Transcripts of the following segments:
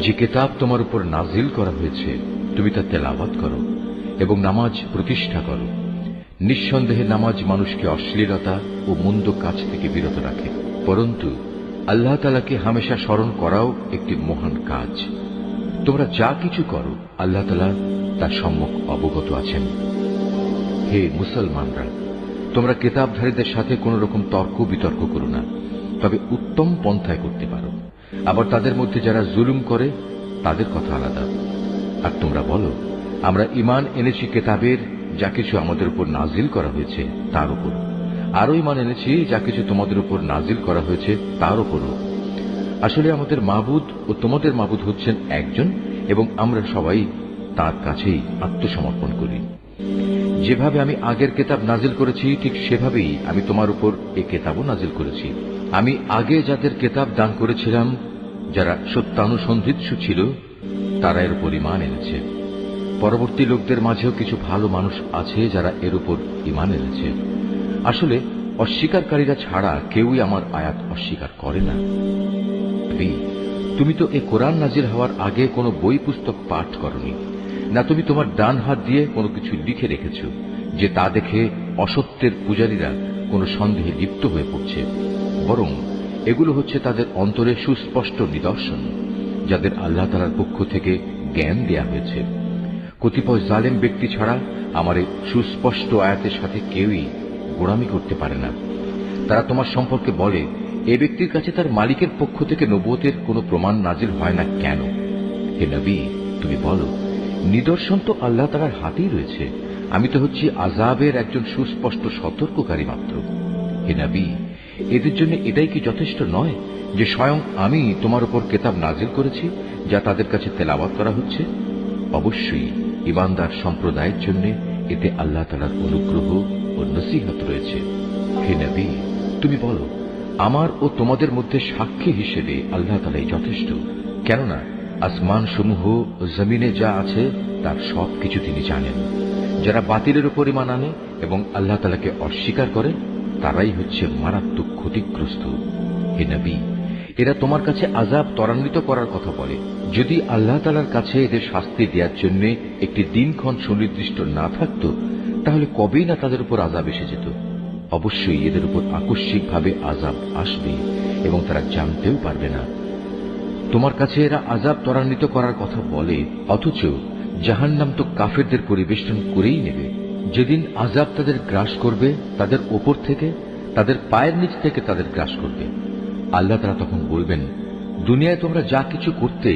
যে কিতাব তোমার উপর নাজিল করা হয়েছে তুমি তা তেলাওয়াত করো এবং নামাজ প্রতিষ্ঠা করো। নিঃসন্দেহে নামাজ মানুষকে অশ্লীলতা ও মন্দ কাজ থেকে বিরত রাখে, পরন্তু আল্লাহ তাআলাকে হামেশা স্মরণ করাও একটি মহান কাজ। তোমরা যা কিছু করো আল্লাহ তাআলা তার সম্মুখ অবগত আছেন। হে মুসলমানরা, তোমরা কিতাবধারীদের সাথে কোন রকম তর্ক বিতর্ক করো না, তবে উত্তম পন্থায় করতে পারো। আবার তাদের মধ্যে যারা জুলুম করে তাদের কথা আলাদা। আর তোমরা বলো, আমরা ঈমান এনেছি কিতাবের যা কিছু আমাদের উপর নাজিল করা হয়েছে তার উপর, আরো ঈমান এনেছি যা কিছু তোমাদের উপর নাজিল করা হয়েছে তার উপরও। আসলে আমাদের মাবুদ ও তোমাদের মাবুদ হচ্ছেন একজন, এবং আমরা সবাই তার কাছেই আত্মসমর্পণ করি। যেভাবে আমি আগের কিতাব নাজিল করেছি ঠিক সেভাবেই আমি তোমার উপর এই কিতাবও নাজিল করেছি। আমি আগে যাদের কিতাব দান করেছিলাম, যারা সত্যানুসন্ধিৎসু ছিল, তারা এর উপর ঈমান এনেছে। পরবর্তী লোকদের মাঝেও কিছু ভালো মানুষ আছে যারা এর উপর ঈমান এনেছে। আসলে অস্বীকারীরা ছাড়া কেউই আমার আয়াত অস্বীকার করে না। তুমি তো এই কোরআন নাজিল হওয়ার আগে কোনো বই পুস্তক পাঠ করনি, না তুমি তোমার ডান হাত দিয়ে কোনো কিছু লিখে রেখেছ যে তা দেখে অসত্যের পূজারীরা কোনো সন্দেহে লিপ্ত হয়ে পড়ছে। বরং এগুলো হচ্ছে তাদের অন্তরে সুস্পষ্ট নিদর্শন, যাদের আল্লাহ তাআলার পক্ষ থেকে জ্ঞান দেয়া হয়েছে। কতিপয় জালেম ব্যক্তি ছাড়া আমার এই সুস্পষ্ট আয়াতের সাথে কেউই গোড়ামি করতে পারে না। তারা তোমার সম্পর্কে বলে, এ ব্যক্তির কাছে তার মালিকের পক্ষ থেকে নবুয়তের কোনো প্রমাণ নাজিল হয় না কেন? হে নবী, তুমি বলো, নিদর্শন তো আল্লাহ তাআলার হাতেই রয়েছে। আমি তো হচ্ছি আযাবের একজন সুস্পষ্ট সতর্ককারী মাত্র। হে নবী, এদের জন্য এটাই কি যথেষ্ট নয় যে স্বয়ং আমি তোমার উপর কিতাব নাজিল করেছি যা তাদের কাছে তেলাওয়াত করা হচ্ছে? অবশ্যই ঈমানদার সম্প্রদায়ের জন্য এতে আল্লাহ তাআলার অনুগ্রহ ও নসিহত রয়েছে। হে নবী, তুমি বলো, আমার ও তোমাদের মধ্যে সাক্ষী হিসেবে আল্লাহ তাআলাই যথেষ্ট। কেননা আসমান সমূহ ও জমিনে যা আছে তার সবকিছু তিনি জানেন। যারা বাতিলের উপর ঈমান আনে এবং আল্লাহ তাআলাকে অস্বীকার করে তারাই হচ্ছে মারাত্মক ক্ষতিগ্রস্ত। হে নবী, এরা তোমার কাছে আযাব ত্বরান্বিত করার কথা বলে। যদি আল্লাহ তাআলার কাছে এদের শাস্তি দেওয়ার জন্য একটি দিনক্ষণ সুনির্দিষ্ট না থাকত, তাহলে কবেই না তাদের উপর আযাব এসে যেত। অবশ্যই এদের উপর আকস্মিকভাবে আযাব আসবে এবং তারা জানতেও পারবে না। তোমার কাছে এরা আযাব ত্বরান্বিত করার কথা বলে, অথচ জাহান্নাম তো কাফেরদের পরিবেষ্টন করেই নেবে। যেদিন আযাব তাদের গ্রাস করবে, তাদের ওপর থেকে, তাদের পায়ের নিচ থেকে তাদের গ্রাস করবে। আল্লাহ তাআলা তখন বলবেন, দুনিয়ায় তোমরা যা কিছু করতে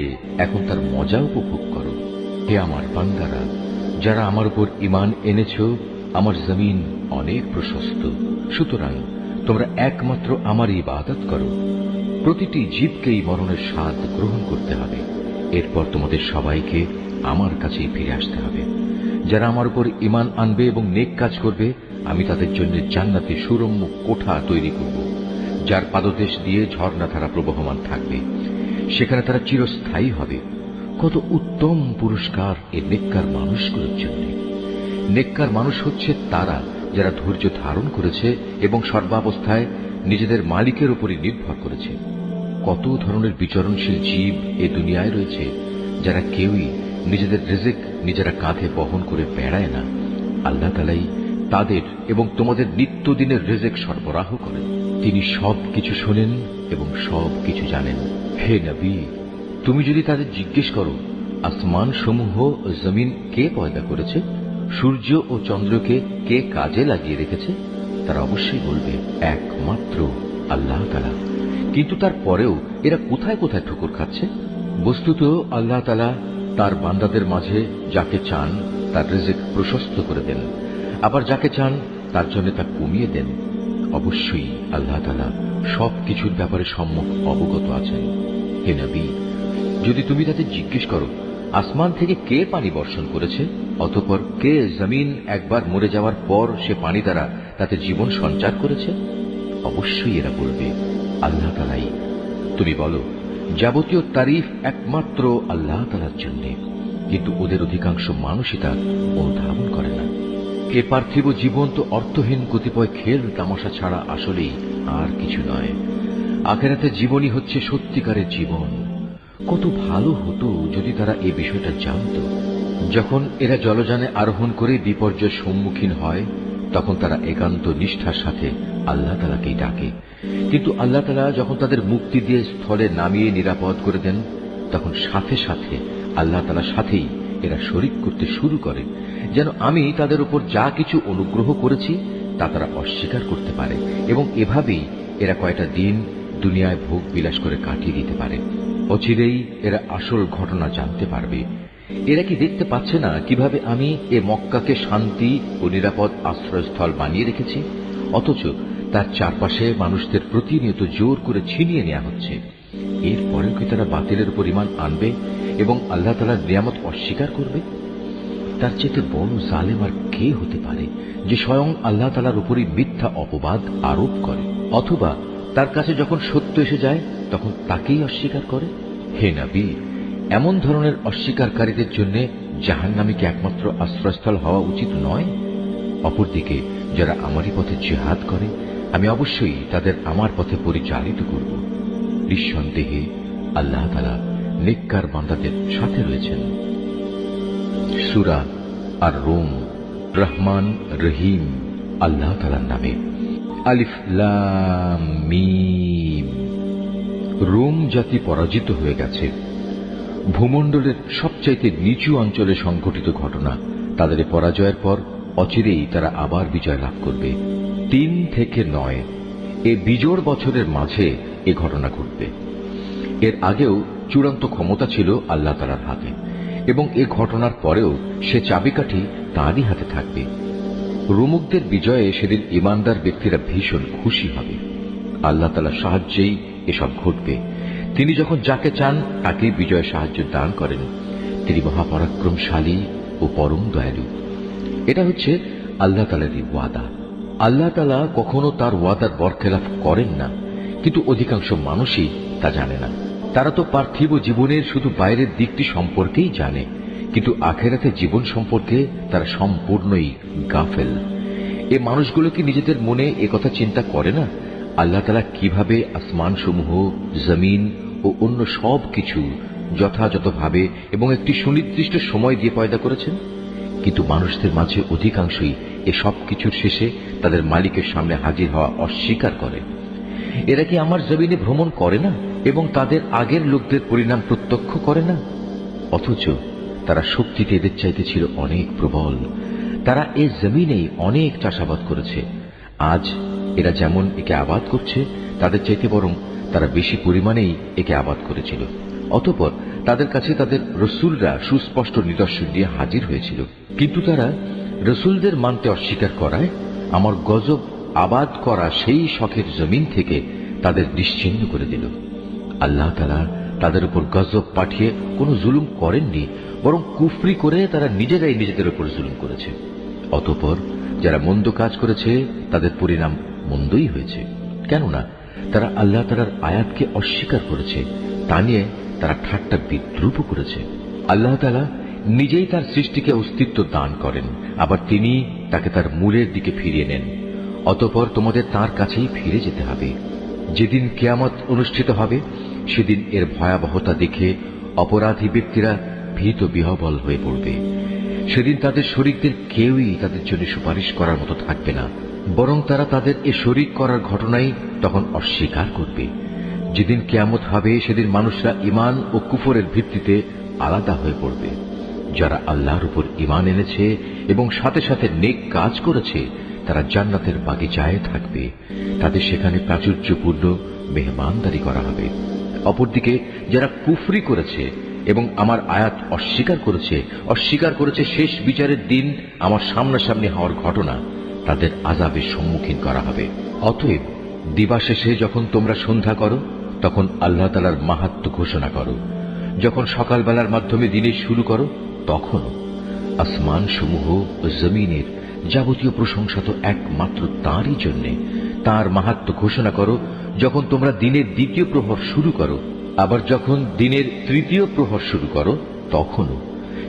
এখন তার মজা উপভোগ করো। হে আমার বান্দারা, যারা আমার উপর ঈমান এনেছ, আমার জমিন অনেক প্রশস্ত, সুতরাং তোমরা একমাত্র আমার ইবাদত করো। প্রতিটি জীবকেই মরণের স্বাদ গ্রহণ করতে হবে। এরপর তোমাদের সবাইকে আমার কাছেই ফিরে আসতে হবে। যারা আমার উপর ঈমান আনবে এবং নেক কাজ করবে, আমি তাদের জন্য জান্নাতে সুরম্য কোঠা তৈরি করব, যার পাদদেশ দিয়ে ঝর্ণাধারা প্রবহমান থাকবে। সেখানে তারা চিরস্থায়ী হবে। কত উত্তম পুরস্কার এই নেককার মানুষগুলোর জন্য। নেককার মানুষ হচ্ছে তারা যারা ধৈর্য ধারণ করেছে এবং সর্বাবস্থায় নিজেদের মালিকের উপরই নির্ভর করেছে। কত ধরনের বিচরণশীল জীব এ দুনিয়ায় রয়েছে, যারা কেউই নিজেদের রিজিক নিজেরা কাঁধে বহন করে বেড়ায় না। আল্লাহ তাআলাই তাদের এবং তোমাদের নিত্যদিনের রিজিক সরবরাহ করেন। তিনি সব কিছু শোনেন এবং সব কিছু জানেন। হে নবী, তুমি যদি তাদের জিজ্ঞেস করো, আসমান সমূহ ও জমিন কে পয়দা করেছে, সূর্য ও চন্দ্রকে কে কাজে লাগিয়ে রেখেছে, তারা অবশ্যই বলবে একমাত্র আল্লাহ তাআলা। কিন্তু তারপরেও এরা কোথায় কোথায় ঠোকর খাচ্ছে। বস্তুত আল্লাহ তাআলা তার বান্দাদের মাঝে যাকে চান তার রিজিক প্রশস্ত করে দেন, আবার যাকে চান তার জন্য তা কমিয়ে দেন। অবশ্যই আল্লাহ তাআলা সবকিছুর ব্যাপারে সম্যক অবগত আছেন। হে নবী, যদি তুমি তাদের জিজ্ঞেস করো, আসমান থেকে কে পানি বর্ষণ করেছে, অতঃপর কে জমিন একবার মরে যাওয়ার পর সে পানি দ্বারা তাতে জীবন সঞ্চার করেছে, অবশ্যই এরা বলবে আল্লাহ তাআলাই। তুমি বলো, যাবতীয় তারিফ একমাত্র আল্লাহ তাআলার জন্য, কিন্তু ওদের অধিকাংশ মানুষই তা অনুধাবন করে না। এ পার্থিব জীবন তো অর্থহীন কতিপয় খেল তামাশা ছাড়া আসলেই আর কিছু নয়। আখিরাতের জীবনই হচ্ছে সত্যিকারের জীবন। কত ভালো হতো যদি তারা এই বিষয়টা জানত। যখন এরা জলযানে আরোহণ করে বিপর্যয়ের সম্মুখীন হয়, তখন তারা একান্ত নিষ্ঠার সাথে আল্লাহ তাআলাকেই ডাকে। কিন্তু আল্লাহ তাআলা যখন তাদের মুক্তি দিয়ে স্থলে নামিয়ে নিরাপদ করে দেন, তখন সাথে সাথে আল্লাহ তাআলার সাথেই এরা শরিক করতে শুরু করে, যেন আমি তাদের উপর যা কিছু অনুগ্রহ করেছি তা তারা অস্বীকার করতে পারে, এবং এভাবেই এরা কয়টা দিন দুনিয়ায় ভোগ বিলাস করে কাটিয়ে দিতে পারে। অচিরেই এরা আসল ঘটনা জানতে পারবে। এরা কি দেখতে পাচ্ছে না কিভাবে আমি এ মক্কাকে শান্তি ও নিরাপদ আশ্রয়স্থল বানিয়ে রেখেছি, অথচ তার চারপাশে মানুষদের প্রতিনিয়ত জোর করে ছিনিয়ে নেওয়া হচ্ছে। এরপরেও কি তারা বাতিলের উপর ঈমান আনবে এবং আল্লাহ তাআলার নিয়ামত অস্বীকার করবে? তার চেয়ে বড় জালেম আর কে হতে পারে যে স্বয়ং আল্লাহ তাআলার উপরই মিথ্যা অপবাদ আরোপ করে, অথবা তার কাছে যখন সত্য এসে যায় তখন তাকেই অস্বীকার করে? হে নবী, এমন ধরনের অস্বীকারীদের জন্য জাহান্নামী কি একমাত্র আশ্রয়স্থল হওয়া উচিত নয়? অপরদিকে যারা আমারই পথে জিহাদ করে, আমি অবশ্যই তাদের আমার পথে পরিচালিত করব। নিঃসন্দেহে আল্লাহ তাআলা নেককার বান্দাদের সাথে রয়েছেন। সূরা আর রুম। রহমান রহিম আল্লাহ তাআলার নামে। আলিফ লাম মিম। রোম জাতি পরাজিত হয়ে গেছে। ভূমণ্ডলের সবচাইতে নিচু অঞ্চলে সংঘটিত ঘটনা। তাদের পরাজয়ের পর অচিরেই তারা আবার বিজয় লাভ করবে। 3 থেকে 9 এ বিজোড় বছরের মাঝে এ ঘটনা ঘটবে। এর আগেও চূড়ান্ত ক্ষমতা ছিল আল্লাহ তাআলার হাতে, এবং এ ঘটনার পরেও সে চাবিকাঠি তাঁরই হাতে থাকবে। রোমকদের বিজয়ে সেদিন ঈমানদার ব্যক্তিরা ভীষণ খুশি হবে। আল্লাহ তাআলার সাহায্যেই এসব ঘটবে। তিনি যখন যাকে চান তাকেই বিজয় সাহায্য দান করেন। তিনি মহাপরাক্রমশালী ও পরম দয়ালু। এটা হচ্ছে আল্লাহ তাআলারই ওয়াদা। আল্লাহ তাআলা কখনো তার ওয়াদার বরখেলাফ করেন না, কিন্তু অধিকাংশ মানুষই তা জানে না। তারা তো পার্থিব জীবনের শুধু বাইরের দিকটি সম্পর্কেই জানে, কিন্তু আখিরাতের জীবন সম্পর্কে তারা সম্পূর্ণই গাফেল। এ মানুষগুলো কি নিজেদের মনে একথা চিন্তা করে না আল্লাহ তাআলা কিভাবে আসমান সমূহ, জমিন ও অন্য সব কিছু যথাযথভাবে এবং একটি সুনির্দিষ্ট সময় দিয়ে পয়দা করেছেন? কিন্তু মানুষদের মাঝে অধিকাংশই এসব কিছুর শেষে তাদের মালিকের সামনে হাজির হওয়া অস্বীকার করে। এরা কি আমার জমিনে ভ্রমণ করে না এবং তাদের আগের লোকদের পরিণাম প্রত্যক্ষ করে না? অথচ তারা শক্তিতে এদের চাইতে ছিল অনেক প্রবল। তারা এ জমিনেই অনেক চাষাবাদ করেছে। আজ এরা যেমন একে আবাদ করছে, তাদের চাইতে বরং তারা বেশি পরিমাণেই একে আবাদ করেছিল। অতঃপর তাদের কাছে তাদের রসুলরা সুস্পষ্ট নিদর্শন দিয়ে হাজির হয়েছিল, কিন্তু তারা রসুলদের মানতে অস্বীকার করায় আমার গজব আবাদ করা সেই শখের জমিন থেকে তাদের নিশ্চিহ্ন করে দিল। আল্লাহ তাআলা তাদের উপর গজব পাঠিয়ে কোনো জুলুম করেননি, বরং কুফরি করে তারা নিজেরাই নিজেদের উপর জুলুম করেছে। অতঃপর যারা মন্দ কাজ করেছে তাদের পরিণাম মন্দই হয়েছে, কেননা তারা আল্লাহ তাআলার আয়াতকে অস্বীকার করেছে। তা নিয়ে তারা ঠাট্টা বিদ্রূপ করেছে। আল্লাহ তাআলা নিজেই তার সৃষ্টিকে অস্তিত্ব দান করেন, আবার তিনি তাকে তার মূলের দিকে ফিরিয়ে নেন। অতঃপর তোমাদের তার কাছেই ফিরে যেতে হবে। যেদিন কিয়ামত অনুষ্ঠিত হবে, সেদিন এর ভয়াবহতা দেখে অপরাধী ব্যক্তিরা ভীত বিহ্বল হয়ে পড়বে। সেদিন তাদের শরীকদের কেউই তাদের জন্য সুপারিশ করার মতো থাকবে না, বরং তারা তাদের এ শরীক করার ঘটনাই তখন অস্বীকার করবে। যেদিন কিয়ামত হবে, সেদিন মানুষরা ঈমান ও কুফরের ভিত্তিতে আলাদা হয়ে পড়বে। যারা আল্লাহর উপর ঈমান এনেছে এবং সাথে সাথে নেক কাজ করেছে, তারা জান্নাতের বাগিচায় থাকবে। তাদের সেখানে প্রাচুর্যপূর্ণ মেহমানদারি করা হবে। অপরদিকে যারা কুফরি করেছে এবং আমার আয়াত অস্বীকার করেছে শেষ বিচারের দিন আমার সামনাসামনি হওয়ার ঘটনা, তাদের আযাবের সম্মুখীন করা হবে। অতএব দিবাশেষে যখন তোমরা সন্ধ্যা করো, তখন আল্লাহ তাআলার মাহাত্ম্য ঘোষণা করো। যখন সকালবেলার মাধ্যমে দিনের শুরু করো, তখনও আসমান সমূহ ও জমিনের যাবতীয় প্রশংসা তো একমাত্র তাঁরই জন্য। তাঁর মাহাত্ম্য ঘোষণা করো যখন তোমরা দিনের দ্বিতীয় প্রহর শুরু করো, আবার যখন দিনের তৃতীয় প্রহর শুরু করো তখনও,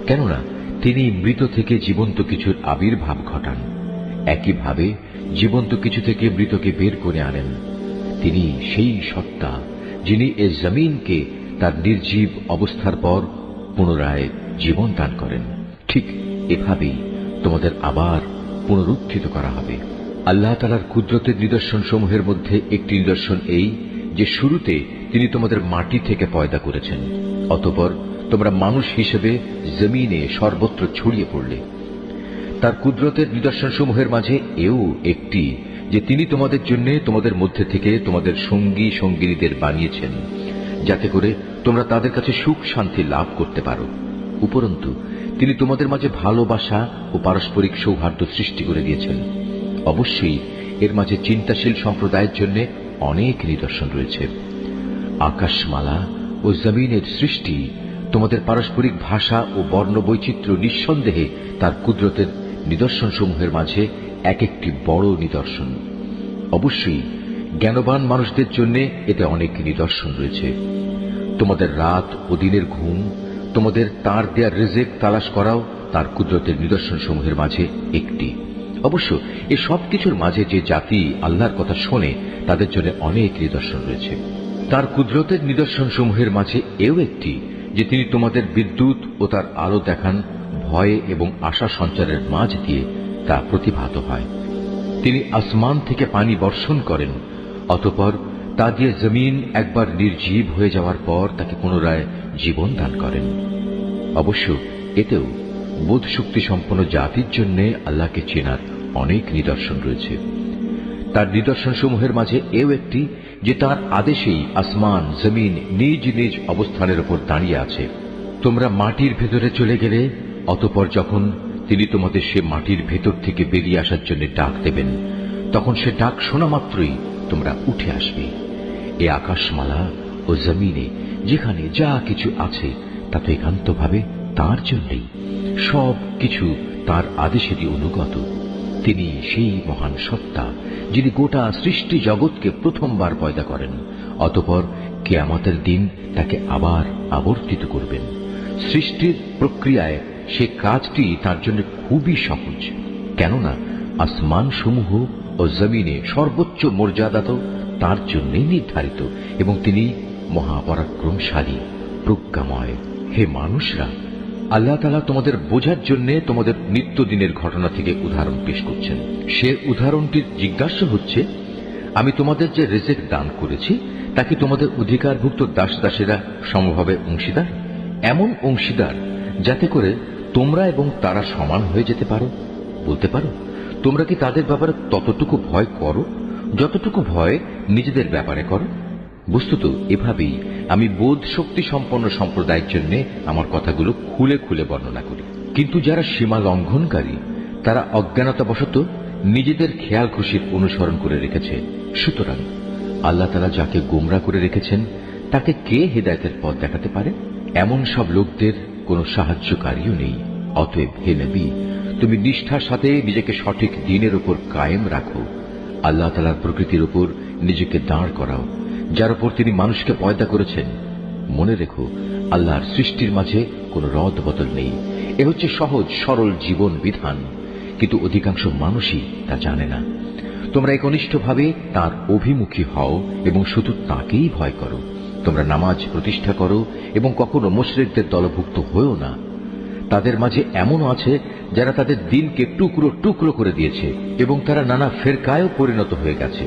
কেননা তিনি মৃত থেকে জীবন্ত কিছুর আবির্ভাব ঘটান। একইভাবে জীবন্ত কিছু থেকে মৃতকে বের করে আনেন। তিনি সেই সত্তা যিনি এ জমিনকে তার নির্জীব অবস্থার পর পুনরায় জীবন দান করেন। ঠিক এভাবেই তোমাদের আবার পুনরুত্থিত করা হবে। আল্লাহ তাআলার কুদরতের নিদর্শন সমূহের মধ্যে একটি নিদর্শন এই যে শুরুতে তিনি তোমাদের মাটি থেকে পয়দা করেছেন, অতঃপর তোমরা মানুষ হিসেবে জমিনে সর্বত্র ছড়িয়ে পড়লে। তার কুদরতের নিদর্শন সমূহের মাঝে এও একটি যে তিনি তোমাদের জন্য তোমাদের মধ্যে থেকে তোমাদের সঙ্গী সঙ্গিনীদের বানিয়েছেন, যাতে করে তোমরা তাদের কাছে সুখ শান্তি লাভ করতে পারো। উপরন্তু তিনি তোমাদের মাঝে ভালোবাসা ও পারস্পরিক সৌহার্দ্য সৃষ্টি করে দিয়েছেন। অবশ্যই এর মাঝে চিন্তাশীল সম্প্রদায়ের জন্য অনেক নিদর্শন রয়েছে। আকাশমালা ও জমিনের সৃষ্টি, তোমাদের পারস্পরিক ভাষা ও বর্ণ বৈচিত্র্য নিঃসন্দেহে তার কুদরতের নিদর্শন সমূহের মাঝে এক একটি বড় নিদর্শন। অবশ্যই জ্ঞানবান মানুষদের জন্য এতে অনেক নিদর্শন রয়েছে। তোমাদের রাত ও দিনের ঘুম, তোমাদের তার দেয়া রিজিক তালাশ করাও তার কুদরতের নিদর্শন সমূহের মাঝে একটি। অবশ্য এই সব কিছুর মাঝে যে জাতি আল্লাহর কথা শোনে তাদের জন্য অনেক নিদর্শন রয়েছে। তার কুদরতের নিদর্শন সমূহের মাঝে এও একটি যে তিনি তোমাদের বিদ্যুৎ ও তার আলো দেখান ভয়ে এবং আশা সঞ্চারের মাঝ দিয়ে তা প্রতিভাত হয়। তিনি আসমান থেকে পানি বর্ষণ করেন, অতঃপর তা দিয়ে জমিন একবার নির্জীব হয়ে যাওয়ার পর তাকে পুনরায় জীবন দান করেন। অবশ্য এতেও বোধ শক্তি সম্পন্ন জাতির জন্য আল্লাহকে চেনার অনেক নিদর্শন রয়েছে। তার নিদর্শন সমূহের মাঝে এও একটি যে তার আদেশেই আসমান জমিন নিজ নিজ অবস্থানের উপর দাঁড়িয়ে আছে। তোমরা মাটির ভেতরে চলে গেলে, অতঃপর যখন তিনি তোমাদের সে মাটির ভেতর থেকে বেরিয়ে আসার জন্য ডাক দেবেন, তখন সে ডাক শোনা মাত্রই তোমরা উঠে আসবে। এ আকাশমালা ও জমিনে যেখানে যা কিছু আছে তা তো একান্তভাবে তাঁর জন্যই, সব কিছু তাঁর আদেশেরই অনুগত। তিনি সেই মহান সত্তা যিনি গোটা সৃষ্টি জগৎকে প্রথমবার পয়দা করেন, অতঃপর কিয়ামতের দিন তাকে আবার আবর্তিত করবেন। সৃষ্টির প্রক্রিয়ায় সে কাজটি তার জন্য খুবই সহজ, কেননা আসমান সমূহ ও জমিনে সর্বোচ্চ মর্যাদা তো তার জন্যই নির্ধারিত এবং তিনি মহাপরাক্রমশালী প্রজ্ঞাময়। হে মানুষরা, আল্লাহ তাআলা তোমাদের বোঝার জন্য তোমাদের নিত্যদিনের ঘটনা থেকে উদাহরণ পেশ করছেন। সে উদাহরণটির জিজ্ঞাসা হচ্ছে, আমি তোমাদের যে রিজিক দান করেছি তা কি তোমাদের অধিকারভুক্ত দাস দাসেরা সমভাবে অংশীদার? এমন অংশীদার যাতে করে তোমরা এবং তারা সমান হয়ে যেতে পারো। বলতে পারো, তোমরা কি তাদের ব্যাপারে ততটুকু ভয় করো যতটুকু ভয় নিজেদের ব্যাপারে করো? বস্তুত এভাবেই আমি বোধ শক্তি সম্পন্ন সম্প্রদায়ের জন্য আমার কথাগুলো খুলে খুলে বর্ণনা করি। কিন্তু যারা সীমা লঙ্ঘনকারী তারা অজ্ঞানতাবশত নিজেদের খেয়াল খুশির অনুসরণ করে রেখেছে। সুতরাং আল্লাহ তাআলা যাকে গোমরা করে রেখেছেন তাকে কে হেদায়েতের পথ দেখাতে পারে? এমন সব লোকদের কোনো সাহায্যকারীও নেই। অতএব হে নবী, তুমি নিষ্ঠার সাথে নিজেকে সঠিক দ্বীনের উপর কায়েম রাখো। আল্লাহ তাআলার প্রকৃতির উপর নিজেকে দাঁড় করাও, যার উপর তিনি মানুষকে পয়দা করেছেন। মনে রেখো, আল্লাহর সৃষ্টির মাঝে কোনো রদ বদল নেই। এ হচ্ছে সহজ সরল জীবন বিধান, কিন্তু অধিকাংশ মানুষই তা জানে না। তোমরা একনিষ্ঠভাবে তাঁর অভিমুখী হও এবং শুধু তাঁকেই ভয় করো। তোমরা নামাজ প্রতিষ্ঠা করো এবং কখনো মুশরিকদের দলভুক্ত হয়েও না। তাদের মাঝে এমনও আছে যারা তাদের দিনকে টুকরো টুকরো করে দিয়েছে এবং তারা নানা ফেরকায়ও পরিণত হয়ে গেছে।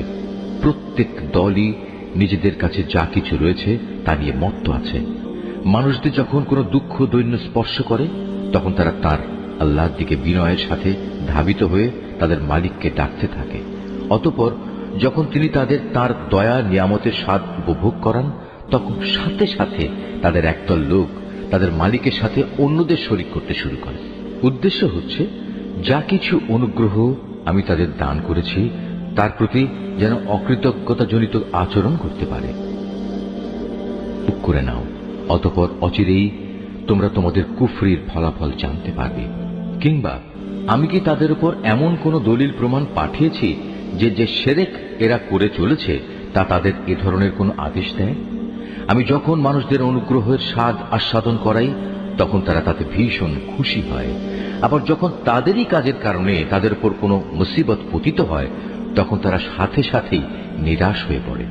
প্রত্যেক দলই নিজেদের কাছে যা কিছু রয়েছে তা নিয়ে মত্ত আছে। মানুষদের যখন কোনো দুঃখ দৈন্য স্পর্শ করে তখন তারা তার আল্লাহর দিকে বিনয়ের সাথে ধাবিত হয়ে তাদের মালিককে ডাকতে থাকে। অতঃপর যখন তিনি তাদের তার দয়া নিয়ামতের স্বাদ উপভোগ করান তখন সাথে সাথে তাদের একদল লোক তাদের মালিকের সাথে অন্যদের শরীক করতে শুরু করে। উদ্দেশ্য হচ্ছে যা কিছু অনুগ্রহ আমি তাদের দান করেছি তার প্রতি যেন অকৃতজ্ঞতাজনিত আচরণ করতে পারে। চুপ করে নাও, অতঃপর অচিরেই তোমরা তোমাদের কুফরির ফলাফল জানতে পারবে। কিংবা আমি কি তাদের উপর এমন কোন দলিল প্রমাণ পাঠিয়েছি যে যে শিরক এরা করে চলেছে তা তাদের এ ধরনের কোন আদেশ দেয়? আমি যখন মানুষদের অনুগ্রহের স্বাদ আস্বাদন করাই তখন তারা তাতে ভীষণ খুশি হয়, আবার যখন তাদেরই কাজের কারণে তাদের উপর কোনো মুসিবত পতিত হয় তখন তারা সাথে সাথেই নিরাশ হয়ে পড়ে।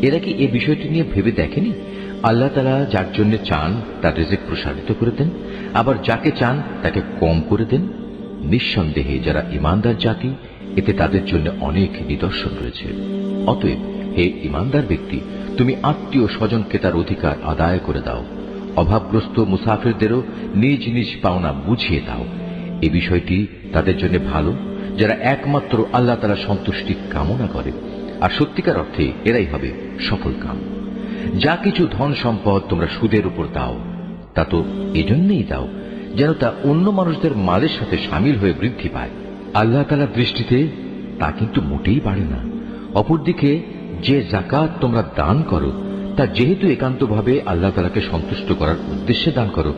এরা কি এ বিষয়টি নিয়ে ভেবে দেখেনি আল্লাহ তাআলা যার জন্য চান তার রিজিক প্রসারিত করে দেন, আবার যাকে চান তাকে কম করে দেন। নিঃসন্দেহে যারা ঈমানদার জাতি, এতে তাদের জন্য অনেক নিদর্শন রয়েছে। অতএব হে ঈমানদার ব্যক্তি, তুমি আত্মীয় স্বজনকে তার অধিকার আদায় করে দাও। অভাবগ্রস্ত মুসাফিরদেরও নিজ নিজ পাওনা বুঝিয়ে দাও। এই বিষয়টি তাদের জন্য ভালো যারা একমাত্র আল্লাহ তাআলার সন্তুষ্টি কামনা করে, আর সত্যিকার অর্থে এরাই হবে সফল কাম। যা কিছু ধন সম্পদ তোমরা সুদের উপর দাও, তা তো এজন্যই দাও যেন তা অন্য মানুষদের মালের সাথে সামিল হয়ে বৃদ্ধি পায়। আল্লাহ তাআলার দৃষ্টিতে তা কিন্তু মোটেই বাড়ে না। অপরদিকে যে যাকাত তোমরা দান করো, তা যেহেতু একান্তভাবে আল্লাহ তাআলাকে সন্তুষ্ট করার উদ্দেশ্যে দান করো,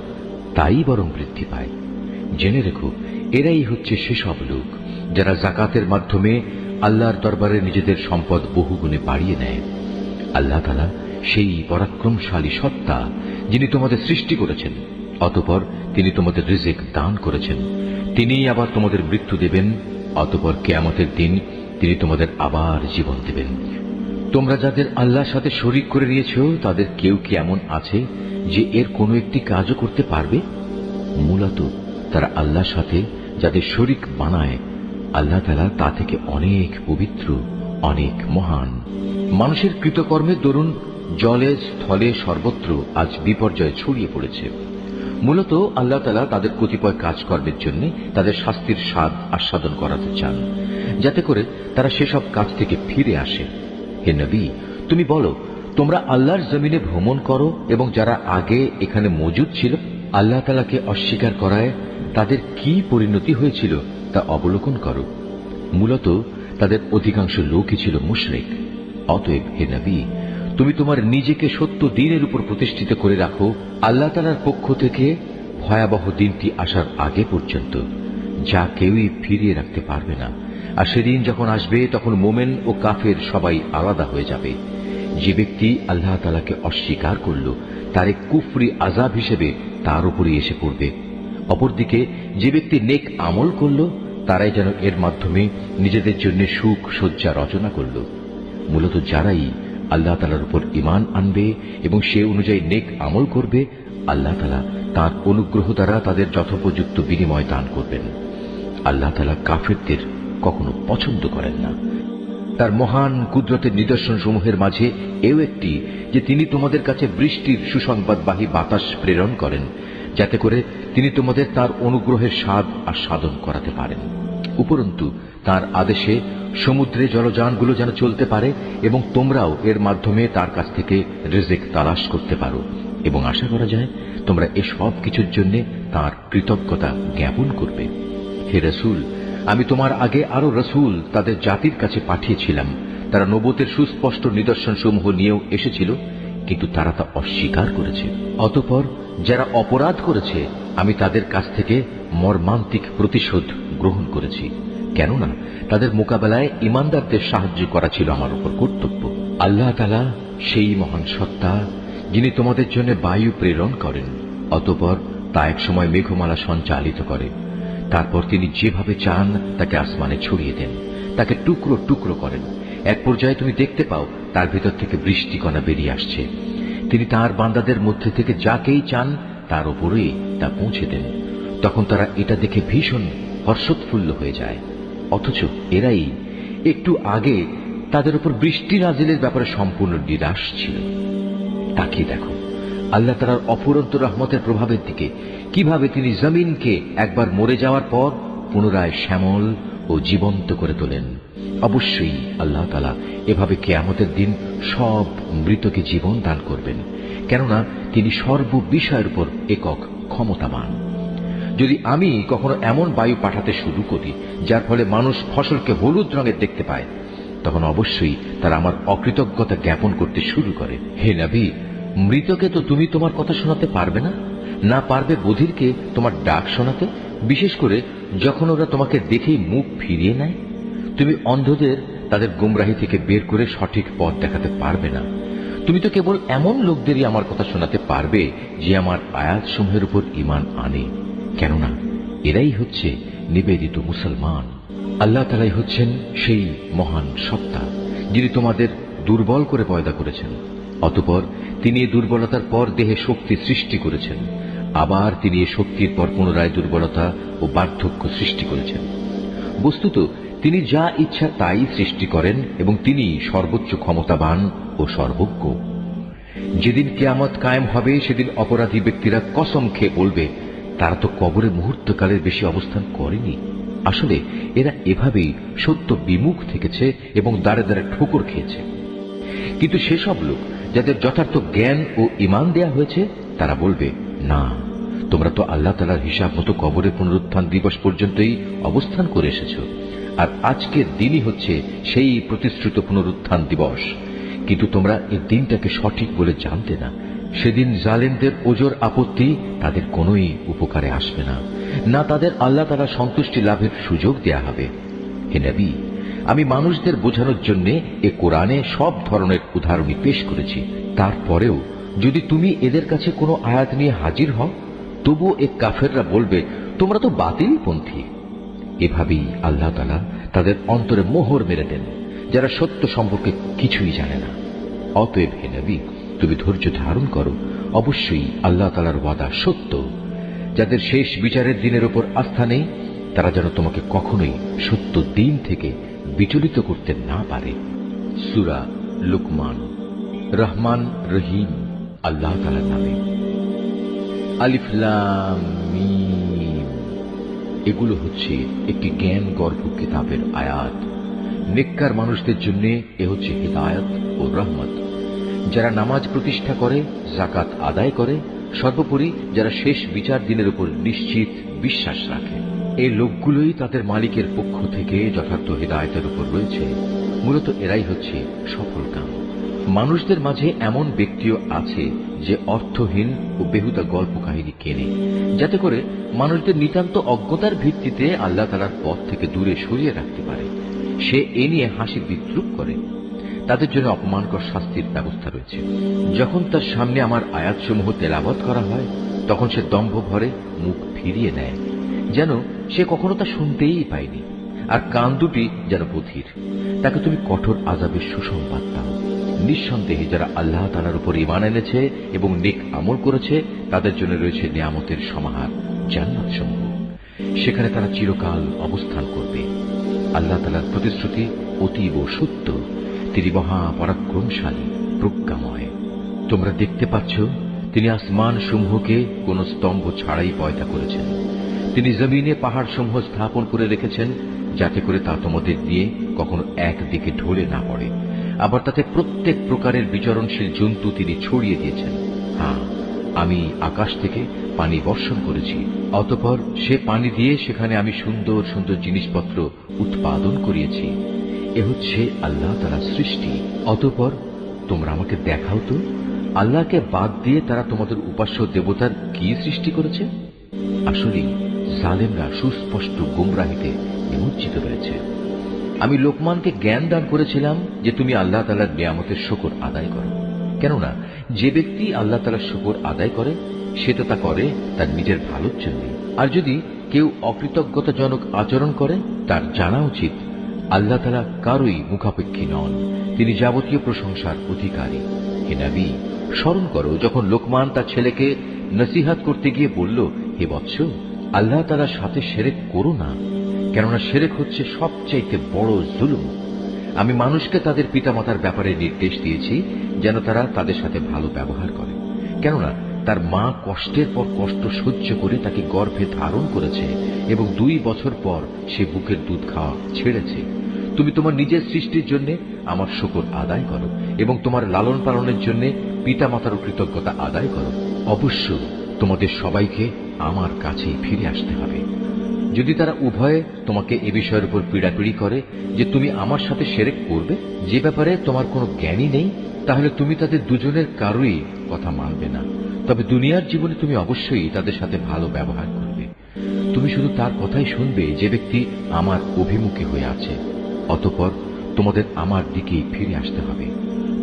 তাই বরং বৃদ্ধি পায়। জেনে রেখো, এরাই হচ্ছে সেসব লোক যারা যাকাতের মাধ্যমে আল্লাহর দরবারে নিজেদের সম্পদ বহুগুণে বাড়িয়ে নেয়। আল্লাহ তাআলা সেই পরাক্রমশালী সত্তা যিনি তোমাদের সৃষ্টি করেছেন, অতঃপর তিনি তোমাদের রিজিক দান করেছেন। তিনিই আবার তোমাদের মৃত্যু দেবেন, অতঃপর কিয়ামতের দিন তিনি তোমাদের আবার জীবন দেবেন। তোমরা যাদের আল্লাহর সাথে শরীক করে নিয়েছ, তাদের কেউ কি এমন আছে যে এর কোনো একটি কাজও করতে পারবে? মূলত তারা আল্লাহর সাথে যাদের শরীক বানায়, আল্লাহ তাআলা তা থেকে অনেক পবিত্র, অনেক মহান। মানুষের কৃতকর্মের দরুন জলে স্থলে সর্বত্র আজ বিপর্যয় ছড়িয়ে পড়েছে। মূলত আল্লাহ তাআলা তাদের কতিপয় কাজকর্মের জন্য তাদের শাস্তির স্বাদ আস্বাদন করাতে চান, যাতে করে তারা সেসব কাজ থেকে ফিরে আসে। হে নবী, তুমি বলো, তোমরা আল্লাহর জমিনে ভ্রমণ করো এবং যারা আগে এখানে মজুদ ছিল আল্লাহ তাআলাকে অস্বীকার করায় তাদের কি পরিণতি হয়েছিল তা অবলোকন করো। মূলত তাদের অধিকাংশ লোকই ছিল মুশরিক। অতএব হে নবী, তুমি তোমার নিজেকে সত্য দ্বীনের উপর প্রতিষ্ঠিত করে রাখো আল্লাহ তাআলার পক্ষ থেকে ভয়াবহ দিনটি আসার আগে পর্যন্ত, যা কেউই ফিরিয়ে রাখতে পারবে না। আর সেদিন যখন আসবে, তখন মোমেন ও কাফের সবাই আলাদা হয়ে যাবে। যে ব্যক্তি আল্লাহ তাআলাকে অস্বীকার করল, তার এক কুফরি আযাব হিসেবে তার উপরই এসে পড়বে। অপরদিকে যে ব্যক্তি নেক আমল করল, তারাই যেন এর মাধ্যমে নিজেদের জন্য সুখ সজ্জা রচনা করল। মূলত যারাই আল্লাহ তাআলার উপর ঈমান আনবে এবং সে অনুযায়ী নেক আমল করবে, আল্লাহ তাআলা তাঁর অনুগ্রহ দ্বারা তাদের যথোপযুক্ত বিনিময় দান করবেন। আল্লাহ তাআলা কাফেরদের কখনো পছন্দ করেন না। তার মহান কুদরতের নিদর্শন সমূহের মাঝে এও একটি যে তিনি তোমাদের কাছে বৃষ্টির সুসংবাদবাহী বাতাস প্রেরণ করেন, যাতে করে তিনি তোমাদের তার অনুগ্রহের স্বাদ আস্বাদন করাতে পারেন। উপরন্তু তার আদেশে সমুদ্রে জলযানগুলো যেন চলতে পারে এবং তোমরাও এর মাধ্যমে তার কাছ থেকে রিজিক তালাশ করতে পারো, এবং আশা করা যায় তোমরা এসব কিছুর জন্য তার কৃতজ্ঞতা জ্ঞাপন করবে। হে রাসূল, আমি তোমার আগে আরো রাসূল তাদের জাতির কাছে পাঠিয়েছিলাম। তারা নবুয়তের সুস্পষ্ট নিদর্শন সমূহ নিয়েও এসেছিল, কিন্তু তারা তা অস্বীকার করেছে। অতঃপর যারা অপরাধ করেছে, আমি তাদের কাছ থেকে মর্মান্তিক প্রতিশোধ গ্রহণ করেছি, কেননা তাদের মোকাবেলায় ঈমানদারদের সাহায্য করা ছিল আমার উপর কর্তব্য। আল্লাহ তাআলা সেই মহান সত্তা যিনি তোমাদের জন্য বায়ু প্রেরণ করেন, অতঃপর তা এক সময় মেঘমালা সঞ্চালিত করে। তারপর তিনি যেভাবে চান তাকে আসমানে ছড়িয়ে দেন, তাকে টুকরো টুকরো করেন। এক পর্যায়ে তুমি দেখতে পাও তার ভিতর থেকে বৃষ্টিকণা বেরিয়ে আসছে। তিনি তার বান্দাদের মধ্যে থেকে যাকেই চান তার উপরেই তা পৌঁছে দেন। তখন তারা এটা দেখে ভীষণ হর্ষোৎফুল্ল হয়ে যায়, অথচ এরাই একটু আগে তাদের উপর বৃষ্টি নাজিলের ব্যাপারে সম্পূর্ণ নিরাশ ছিল। তাকিয়ে দেখো আল্লাহ তাআলার অফুরন্ত রহমতের প্রভাবের দিকে, কিভাবে তিনি জমিনকে একবার মরে যাওয়ার পর পুনরায় শ্যামল ও জীবন্ত করে তোলেন। অবশ্যই আল্লাহ তাআলা এভাবে কিয়ামতের দিন সব মৃতকে জীবন দান করবেন, কেননা তিনি সর্ববিষয়ের উপর একক ক্ষমতাবান। যদি আমি কখনো এমন বায়ু পাঠাতে শুরু করি যার ফলে মানুষ ফসলকে হলুদ রঙের দেখতে পায়, তখন অবশ্যই তারা আমার অকৃতজ্ঞতা জ্ঞাপন করতে শুরু করে। হে নবী, মৃতকে তো তুমি তোমার কথা শোনাতে পারবে না, না পারবে বধিরকে তোমার ডাক শোনাতে, বিশেষ করে যখন ওরা তোমাকে দেখেই মুখ ফিরিয়ে নেয়। তুমি অন্ধদের তাদের গুমরাহি থেকে বের করে সঠিক পথ দেখাতে পারবে না। তুমি তো কেবল এমন লোকদেরই আমার কথা শোনাতে পারবে যে আমার আয়াতসমূহের উপর ঈমান আনে, কেননা এরাই হচ্ছে নিবেদিত মুসলমান। আল্লাহ তাআলাই হচ্ছেন সেই মহান সত্তা যিনি তোমাদের দুর্বল করে পয়দা করেছেন, অতঃপর তিনি এই দুর্বলতার পর দেহে শক্তি সৃষ্টি করেছেন, আবার তিনি এই শক্তির পর পুনরায় দুর্বলতা ও বার্ধক্য সৃষ্টি করেছেন। বস্তুত তিনি যা ইচ্ছা তাই সৃষ্টি করেন এবং তিনি সর্বোচ্চ ক্ষমতাবান ও সর্বজ্ঞ। যেদিন কিয়ামত কায়েম হবে সেদিন অপরাধী ব্যক্তিরা কসম খেয়ে বলবে, তারা তো কবরে মুহূর্তকালের বেশি অবস্থান করেনি। আসলে এরা এভাবেই সত্য বিমুখ থেকেছে এবং দ্বারে দ্বারে ঠোকর খেয়েছে। কিন্তু সেসব লোক যাদের যথার্থ জ্ঞান ও ঈমান দেয়া হয়েছে তারা বলবে, না, তোমরা তো আল্লাহ তাআলার হিসাব মতো কবরের পুনরুত্থান দিবস পর্যন্তই অবস্থান করে এসেছ, আর আজকের দিনই হচ্ছে সেই প্রতিশ্রুত পুনরুত্থান দিবস। কিন্তু তোমরা এই দিনটাকে সঠিক বলে জানতে না। সেদিন জালেমদের ওজর আপত্তি তাদের কোনোই উপকারে আসবে না, না তাদের আল্লাহ তাআলা সন্তুষ্টি লাভের সুযোগ দেয়া হবে। হে নবী, আমি মানুষদের বোঝানোর জন্য এ কোরআনে সব ধরনের উদাহরণই পেশ করেছি। তারপরেও যদি তুমি এদের কাছে কোনো আয়াত নিয়ে হাজির হও, তবুও এ কাফেররা বলবে, তোমরা তো বাতিলপন্থী। এভাবেই আল্লাহ তাআলা তাদের অন্তরে মোহর মেরে দেন, যারা সত্য সম্পর্কে কিছুই জানে না। অতএব হে নবী, তুমি ধৈর্য ধারণ করো, অবশ্যই আল্লাহ তাআলার ওয়াদা সত্য। যাদের শেষ বিচারের দিনের উপর আস্থা নেই, তারা যেন তোমাকে কখনোই সত্য দিন থেকে বিচলিত করতে না পারে। সূরা লুকমান। রহমান রহিম আল্লাহ তাআলার নামে। আলিফ লাম মিম। এগুলো হচ্ছে একটি জ্ঞান গর্ভ কিতাবের আয়াত। নেককার মানুষদের জন্য এ হচ্ছে হিদায়াত ও রহমত। যারা নামাজ প্রতিষ্ঠা করে, যাকাত আদায় করে, সর্বোপরি যারা শেষ বিচার দিনের উপর নিশ্চিত বিশ্বাস রাখে, এই লোকগুলোই তাদের মালিকের পক্ষ থেকে যথার্থ হিদায়াতের উপর রয়েছে। মূলত এরাই হচ্ছে সফল কাম। মানুষদের মাঝে এমন ব্যক্তিও আছে যে অর্থহীন ও বেহুদা গল্প কাহিনী কেনে, যাতে করে মানুষদের নিতান্ত অজ্ঞতার ভিত্তিতে আল্লাহ তাআলার পথ থেকে দূরে সরিয়ে রাখতে পারে। সে এ নিয়ে হাসি বিদ্রুপ করে। তাদের জন্য অপমানকর শাস্তির ব্যবস্থা রয়েছে। যখন তার সামনে আমার আয়াতসমূহ তেলাওয়াত করা হয়, তখন সে দম্ভ ভরে মুখ ফিরিয়ে নেয়, যেন সে কখনো তা শুনতেই পায়নি, আর কান দুটি যেন বধির। তাকে তুমি কঠোর আযাবের সুসংবাদ দাও। নিঃসন্দেহে যারা আল্লাহ তাআলার উপর ঈমান এনেছে এবং নেক আমল করেছে, তাদের জন্য রয়েছে নিয়ামতের সমাহার, জান্নাত সমূহ। সেখানে তারা চিরকাল অবস্থান করবে। আল্লাহ তাআলার প্রতিশ্রুতি অতীব সত্য। তিনি মহা পরাক্রমশালী, প্রজ্ঞাময়। তোমরা দেখতে পাচ্ছ, তিনি আসমান সমূহকে কোন স্তম্ভ ছাড়াই পয়দা করেছেন। তিনি জমিনে পাহাড় সমূহ স্থাপন করে রেখেছেন, যাতে করে তা তোমাদের দিয়ে কখনো একদিকে ঢলে না পড়ে। আবার তাতে প্রত্যেক প্রকারের বিচরণশীল জন্তু তিনি ছড়িয়ে দিয়েছেন। হ্যাঁ, আমি আকাশ থেকে পানি বর্ষণ করেছি, অতঃপর সে পানি দিয়ে সেখানে আমি সুন্দর সুন্দর জিনিসপত্র উৎপাদন করিয়েছি। এ হচ্ছে আল্লাহ তাআলার সৃষ্টি। অতঃপর তোমরা আমাকে দেখাও তো, আল্লাহকে বাদ দিয়ে তারা তোমাদের উপাস্য দেবতার কি সৃষ্টি করেছে। আসলে জালেমরা সুস্পষ্ট গুমরাহিতে নিমজ্জিত রয়েছে। আমি লোকমানকে জ্ঞান দান করেছিলাম যে তুমি আল্লাহ তাআলার নিয়ামতের শুকর আদায় করো। কেননা যে ব্যক্তি আল্লাহ তাআলার শুকর আদায় করে, সে তো তা করে তার নিজের ভালোর জন্য। আর যদি কেউ অকৃতজ্ঞতাজনক আচরণ করে, তার জানা উচিত আল্লাহ তাআলা কারোই মুখাপেক্ষী নন, তিনি যাবতীয় প্রশংসার অধিকারী। হে নবী, স্মরণ করো যখন লোকমান তার ছেলেকে নসিহত করতে গিয়ে বলল, হে বৎস, আল্লাহ তাআলার সাথে শিরক করো না, কেননা শিরক হচ্ছে সবচাইতে বড় জুলুম। আমি মানুষকে তাদের পিতামাতার ব্যাপারে নির্দেশ দিয়েছি যেন তারা তাদের সাথে ভালো ব্যবহার করে, কেননা তার মা কষ্টের পর কষ্ট সহ্য করে তাকে গর্ভে ধারণ করেছে এবং 2 বছর পর সে বুকের দুধ খাওয়া ছেড়েছে। তুমি তোমার নিজের সৃষ্টির জন্য আমার শুকর আদায় করো এবং তোমার লালন পালনের জন্য পিতামাতার কৃতজ্ঞতা আদায় করো। অবশ্য তোমাদের সবাইকে আমার কাছেই ফিরে আসতে হবে। যদি তারা উভয়ে তোমাকে এ বিষয়ের উপর পীড়াপিড়ি করে যে তুমি আমার সাথে শিরক করবে, যে ব্যাপারে তোমার কোনো জ্ঞানই নেই, তাহলে তুমি তাদের দুজনের কারোই কথা মানবে না। তবে দুনিয়ার জীবনে তুমি অবশ্যই তাদের সাথে ভালো ব্যবহার করবে। তুমি শুধু তার কথাই শুনবে যে ব্যক্তি আমার অভিমুখী হয়ে আছে। অতঃপর তোমাদের আমার দিকেই ফিরে আসতে হবে।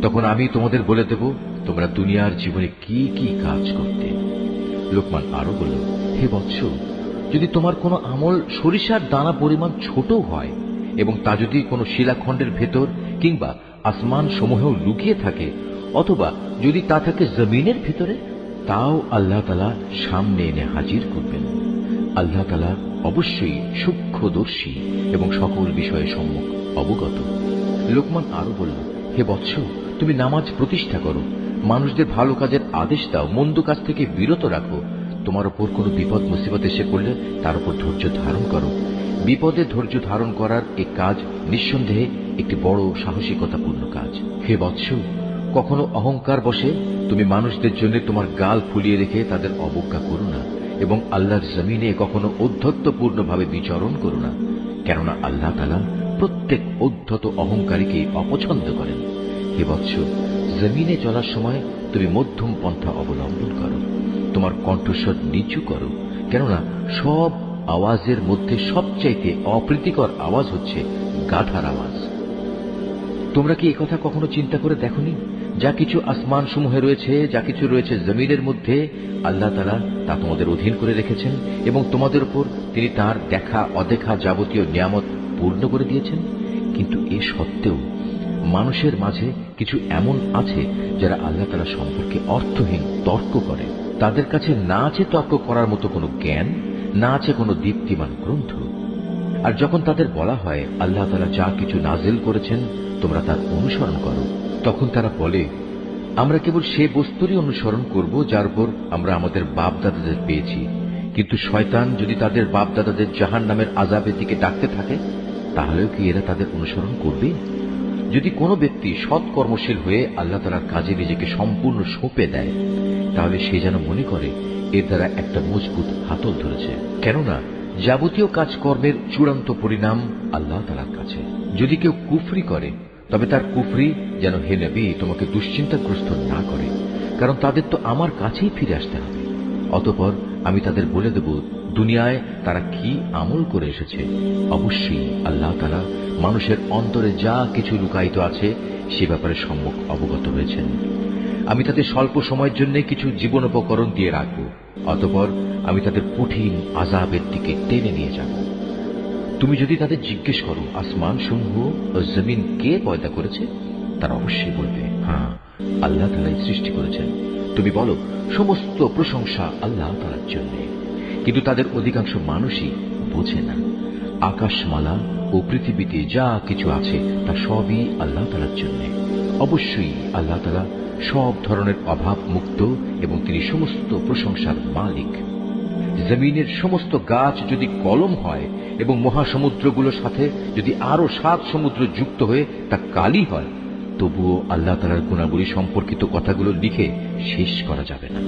তখন আমি তোমাদের বলে দেব তোমরা দুনিয়ার জীবনে কি কি কাজ করতে। লোকমান আরো বলল, হে বৎস, যদি তোমার কোনো আমল সরিষার দানা পরিমাণ ছোট হয় এবং তা যদি কোনো শিলাখণ্ডের ভেতর কিংবা আসমান সমূহেও লুকিয়ে থাকে, অথবা যদি তা থাকে জমিনের ভিতরে, তাও আল্লাহ তাআলা সামনে এনে হাজির করবেন। আল্লাহ তাআলা অবশ্যই সূক্ষ্মদর্শী এবং সকল বিষয়ে সম্যক অবগত। লোকমান আরো বলল, হে বৎস, তুমি নামাজ প্রতিষ্ঠা করো, মানুষদের ভালো কাজের আদেশ দাও, মন্দ কাজ থেকে বিরত রাখো। তোমার উপর কোনো বিপদ মুসিবত এসে পড়লে তার উপর ধৈর্য ধারণ করো। বিপদে ধৈর্য ধারণ করার এই কাজ নিঃসন্দেহে একটি বড় সাহসিকতাপূর্ণ কাজ। হে বৎস, কখনো অহংকার বশে তুমি মানুষদের জন্য তোমার গাল ফুলিয়ে রেখে তাদের অবজ্ঞা করো না, এবং আল্লাহর জমিনে কখনো ঔদ্ধত্যপূর্ণভাবে বিচরণ করো না, কেননা আল্লাহ তাআলা প্রত্যেক ঔদ্ধত অহংকারীকে অপছন্দ করেন। হে বৎস, জমিনে চলার সময় তুমি মধ্যম পন্থা অবলম্বন করো, তোমার কণ্ঠস্বর নিচু করো, কেননা সব আওয়াজের মধ্যে সবচাইতে অপ্রীতিকর আওয়াজ হচ্ছে গাধার আওয়াজ। তোমরা কি একথা কখনো চিন্তা করে দেখোনি? যা কিছু আসমান সমূহে রয়েছে, যা কিছু রয়েছে জমিনের মধ্যে, আল্লাহ তাআলা তা তোমাদের অধীন করে রেখেছেন, এবং তোমাদের উপর তিনি তার দেখা অদেখা যাবতীয় নিয়ামত পূর্ণ করে দিয়েছেন। কিন্তু এ সত্ত্বেও মানুষের মাঝে কিছু এমন আছে যারা আল্লাহ তাআলা সম্পর্কে অর্থহীন তর্ক করে। তাদের কাছে না আছে তর্ক করার মতো কোনো জ্ঞান, না আছে কোনো দীপ্তিমান গ্রন্থ। আর যখন তাদের বলা হয় আল্লাহ তাআলা যা কিছু নাজিল করেছেন তোমরা তার অনুসরণ করো, তখন তারা বলে, আমরা কেবল সে বস্তুরই অনুসরণ করব যার উপর আমরা আমাদের বাপ দাদাদের পেয়েছি। কিন্তু শয়তান যদি তাদের বাপ দাদাদের জাহান্নামের আযাবের দিকে ডাকতে থাকে, তাহলেও কি এরা তাদের অনুসরণ করবে? যদি কোনো ব্যক্তি সৎ কর্মশীল হয়ে আল্লাহ তাআলার কাজে নিজেকে সম্পূর্ণ সঁপে দেয়, তাহলে সে যেন মনে করে এর দ্বারা একটা মজবুত হাতল ধরেছে, কেননা যাবতীয় কাজকর্মের চূড়ান্ত পরিণাম আল্লাহ তাআলার কাছে। যদি কেউ কুফরি করে, তবে তার কুফরি যেন হে নবী তোমাকে দুশ্চিন্তাগ্রস্ত না করে, কারণ তাদের তো আমার কাছেই ফিরে আসতে হবে। অতঃপর আমি তাদের বলে দেব দুনিয়ায় তারা কি আমল করে এসেছে। অবশ্যই আল্লাহ তাআলা মানুষের অন্তরে যা কিছু লুকায়িত আছে সে ব্যাপারে সম্যক অবগত রয়েছেন। আমি তাদের স্বল্প সময়ের জন্য কিছু জীবনোপকরণ দিয়ে রাখব, অতঃপর আমি তাদের কঠিন আযাবের দিকে টেনে নিয়ে যাব। তুমি যদি তাদের জিজ্ঞেস করো আসমান সমূহ ও জমিন কে পয়দা করেছে, তারা অবশ্যই বলবে, হ্যাঁ, আল্লাহ তাআলাই সৃষ্টি করেছেন। তুমি বলো, সমস্ত প্রশংসা আল্লাহ তাআলার জন্য। কিন্তু তাদের অধিকাংশ মানুষই বোঝে না। আকাশমালা ও পৃথিবীতে যা কিছু আছে তা সবই আল্লাহ তাআলার জন্য। অবশ্যই আল্লাহ তাআলা সব ধরনের অভাব মুক্ত এবং তিনি সমস্ত প্রশংসার মালিক। জমিনের সমস্ত গাছ যদি কলম হয় এবং মহাসমুদ্রগুলোর সাথে যদি আরো 7 সমুদ্র যুক্ত হয়ে তা কালি হয়, তবুও আল্লাহ তাআলার গুণাবলী সম্পর্কিত কথাগুলো লিখে শেষ করা যাবে না।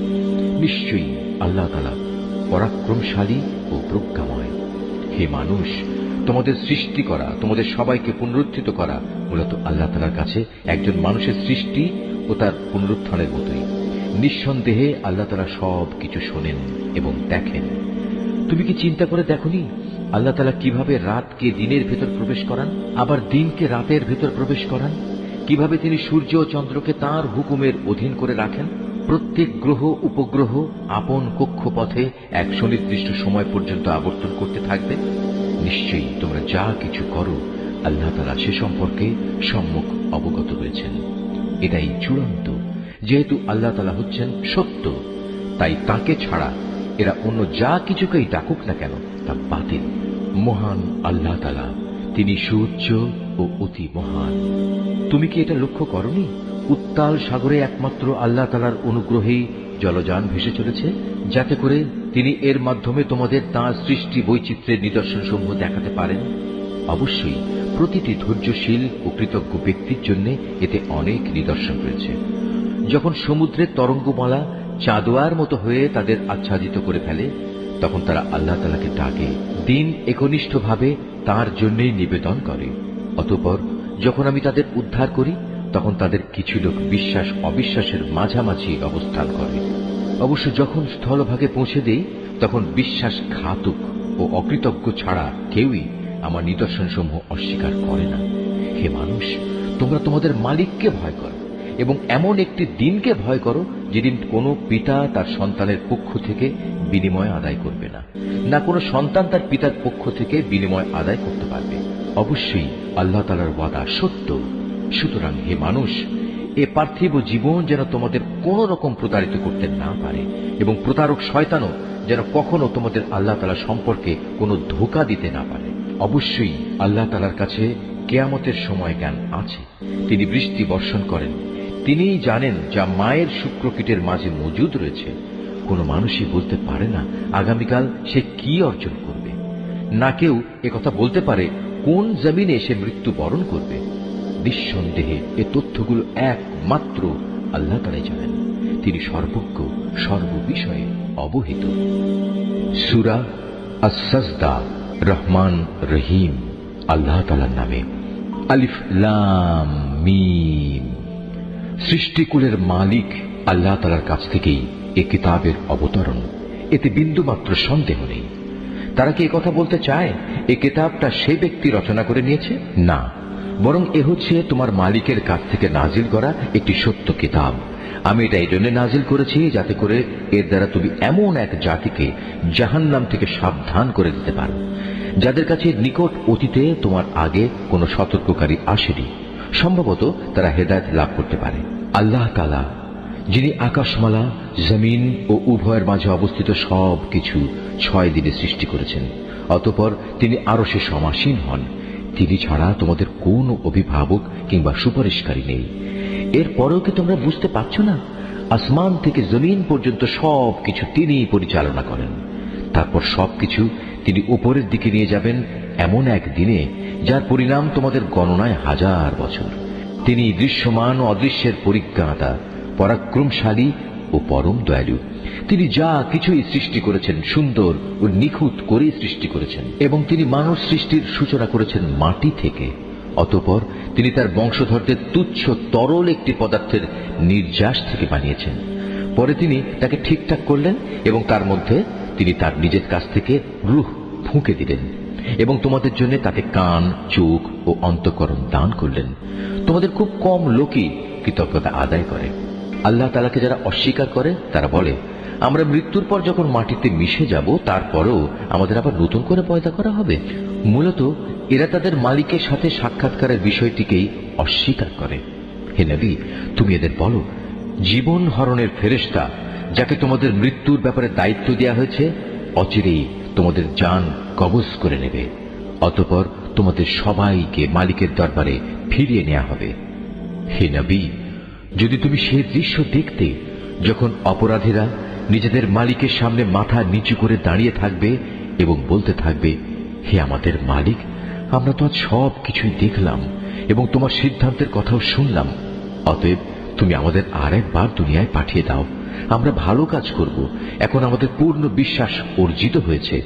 নিশ্চয়ই আল্লাহ তাআলা পরাক্রমশালী ও প্রজ্ঞাময়। হে মানুষ, তোমাদের সৃষ্টি করা, তোমাদের সবাইকে পুনরুত্থিত করা মূলত আল্লাহ তাআলার কাছে একজন মানুষের সৃষ্টি ও তার পুনরুত্থানের মতোই। নিঃসন্দেহে আল্লাহ তাআলা সব কিছু শোনেন এবং দেখেন। তুমি কি চিন্তা করে দেখোনি আল্লাহ তাআলা কিভাবে রাতকে দিনের ভেতর প্রবেশ করান, আবার দিনকে রাতের ভেতর প্রবেশ করান? কিভাবে তিনি সূর্য ও চন্দ্রকে তাঁর হুকুমের অধীন করে রাখেন? প্রত্যেক গ্রহ উপগ্রহ আপন কক্ষপথে এক সুনির্দিষ্ট সময় পর্যন্ত আবর্তন করতে থাকবে। নিশ্চয়ই তোমরা যা কিছু করো আল্লাহ তাআলা সে সম্পর্কে সম্যক অবগত রয়েছেন। এটাই চূড়ান্ত। যেহেতু আল্লাহ তাআলা হচ্ছেন সত্য, তাই তাকে ছাড়া এরা অন্য যা কিছুকেই ডাকুক না কেন তা বাতিল। মহান আল্লাহ তাআলা, তিনি সুউচ্চ ও অতি মহান। তুমি কি এটা লক্ষ্য করনি? উত্তাল সাগরে একমাত্র আল্লাহ তাআলার অনুগ্রহেই জলযান ভেসে চলেছে, যাতে করে তিনি এর মাধ্যমে তোমাদের তাঁর সৃষ্টি বৈচিত্র্যের নিদর্শনসমূহ দেখাতে পারেন। অবশ্যই প্রতিটি ধৈর্যশীল ও কৃতজ্ঞ ব্যক্তির জন্য এতে অনেক নিদর্শন রয়েছে। যখন সমুদ্রের তরঙ্গমালা চাঁদোয়ার মতো হয়ে তাদের আচ্ছাদিত করে ফেলে, তখন তারা আল্লাহ তাআলাকে ডাকে, দিন একনিষ্ঠভাবে তাঁর জন্যই নিবেদন করে। অতঃপর যখন আমি তাদের উদ্ধার করি, তখন তাদের কিছু লোক বিশ্বাস অবিশ্বাসের মাঝামাঝি অবস্থান করে। অবশ্য যখন স্থলভাগে পৌঁছে দেই, তখন বিশ্বাসঘাতক ও অকৃতজ্ঞ ছাড়া কেউই আমার নিদর্শনসমূহ অস্বীকার করে না। হে মানুষ, তোমরা তোমাদের মালিককে ভয় করো এবং এমন একটি দিনকে ভয় করো যেদিন কোনো পিতা তার সন্তানের পক্ষ থেকে বিনিময় আদায় করবে না, না কোনো সন্তান তার পিতার পক্ষ থেকে বিনিময় আদায় করতে পারবে। অবশ্যই আল্লাহ তাআলার ওয়াদা সত্য। সুতরাং হে মানুষ, এ পার্থিব জীবন যেন তোমাদের কোন রকম প্রতারিত করতে না পারে, এবং প্রতারক শয়তানও যেন কখনো তোমাদের আল্লাহ তাআলা সম্পর্কে কোনো ধোঁকা দিতে না পারে। অবশ্যই আল্লাহ তাআলার কাছে কিয়ামতের সময় জ্ঞান আছে। তিনি বৃষ্টি বর্ষণ করেন, তিনিই জানেন যা মায়ের শুক্রকীটের মাঝে মজুদ রয়েছে। কোনো মানুষই বলতে পারে না আগামীকাল সে কি অর্জন করবে, না কেউ একথা বলতে পারে কোন জমিনে সে মৃত্যু বরণ করবে। নিঃসন্দেহে এ তথ্যগুলো একমাত্র আল্লাহ তাআলাই জানেন। তিনি সর্বজ্ঞ, সর্ববিষয়ে অবহিত। সূরা আস-সাজদা, রহমান রহিম, আল্লাহ তাআলার নামে। আলিফ লাম মিম। সৃষ্টিকুলের মালিক আল্লাহ তাআলার কাছ থেকেই এ কিতাবের অবতরণ, এতে বিন্দুমাত্র সন্দেহ নেই। তারা কি কথা বলতে চায় এই কিতাবটা সে ব্যক্তি রচনা করে নিয়েছে? না, বরং এ হচ্ছে তোমার মালিকের কাছ থেকে নাজিল করা একটি সত্য কিতাব। আমি এটা এই জন্য নাজিল করেছি যাতে করে এর দ্বারা তুমি এমন এক জাতিকে জাহান্নাম থেকে সাবধান করে দিতে পারো যাদের কাছে নিকট অতীতে তোমার আগে কোনো সতর্ককারী আসেনি। সম্ভবত তারা হেদায়েত লাভ করতে পারে। আল্লাহ তাআলা যিনি আকাশমালা, জমিন ও উভয়ের মাঝে অবস্থিত সব কিছু 6 দিনে সৃষ্টি করেছেন, অতঃপর তিনি আরশে সমাসীন হন। তিনি ছাড়া তোমাদের কোন অভিভাবক কিংবা সুপারিশকারী নেই। এরপরেও কি তোমরা বুঝতে পারছো না? আসমান থেকে জমিন পর্যন্ত সব কিছু তিনি পরিচালনা করেন। তারপর সবকিছু তিনি উপরের দিকে নিয়ে যাবেন এমন এক দিনে যার পরিণাম তোমাদের গণনায় 1000 বছর। তিনি দৃশ্যমান ও অদৃশ্যের পরিজ্ঞাতা, পরাক্রমশালী ও পরম দয়ালু। তিনি যা কিছুই সৃষ্টি করেছেন সুন্দর ও নিখুঁত করে সৃষ্টি করেছেন, এবং তিনি মানব সৃষ্টির সূচনা করেছেন মাটি থেকে। অতঃপর তিনি তার বংশধরদের তুচ্ছ তরল একটি পদার্থের নির্যাস থেকে বানিয়েছেন। পরে তিনি তাকে ঠিকঠাক করলেন এবং তার মধ্যে তিনি তার নিজের কাছ থেকে রূহ ফুঁকে দিলেন, এবং তোমাদের জন্য তাতে কান, চোখ ও অন্তঃকরণ দান করলেন। তোমাদের খুব কম লোকই কৃতজ্ঞতা আদায় করে। আল্লাহ তাআলাকে যারা অস্বীকার করে তারা বলে, আমরা মৃত্যুর পর যখন মাটিতে মিশে যাব তারপরেও আমাদের আবার নতুন করে পয়দা করা হবে। মূলত এরা তাদের মালিকের সাথে সাক্ষাৎকারের বিষয়টিকেই অস্বীকার করে। হে নবী, তুমি এদের বলো, জীবন হরণের ফেরেশতা যাকে তোমাদের মৃত্যুর ব্যাপারে দায়িত্ব দেওয়া হয়েছে অচিরেই তোমাদের জান কবজ করে নেবে। অতঃপর তোমাদের সবাইকে মালিকের দরবারে ফিরিয়ে নেওয়া হবে। হে নবী, যদি তুমি সে দৃশ্য দেখতে যখন অপরাধীরা নিজেদের মালিকের সামনে মাথা নিচু করে দাঁড়িয়ে থাকবে এবং বলতে থাকবে, হে আমাদের মালিক, আমরা তো আজ সব কিছুই দেখলাম এবং তোমার সিদ্ধান্তের কথাও শুনলাম। অতএব তুমি আমাদের আর একবার দুনিয়ায় পাঠিয়ে দাও, আমরা ভালো কাজ করব। এখন আমাদের পূর্ণ বিশ্বাস অর্জিত হয়েছে।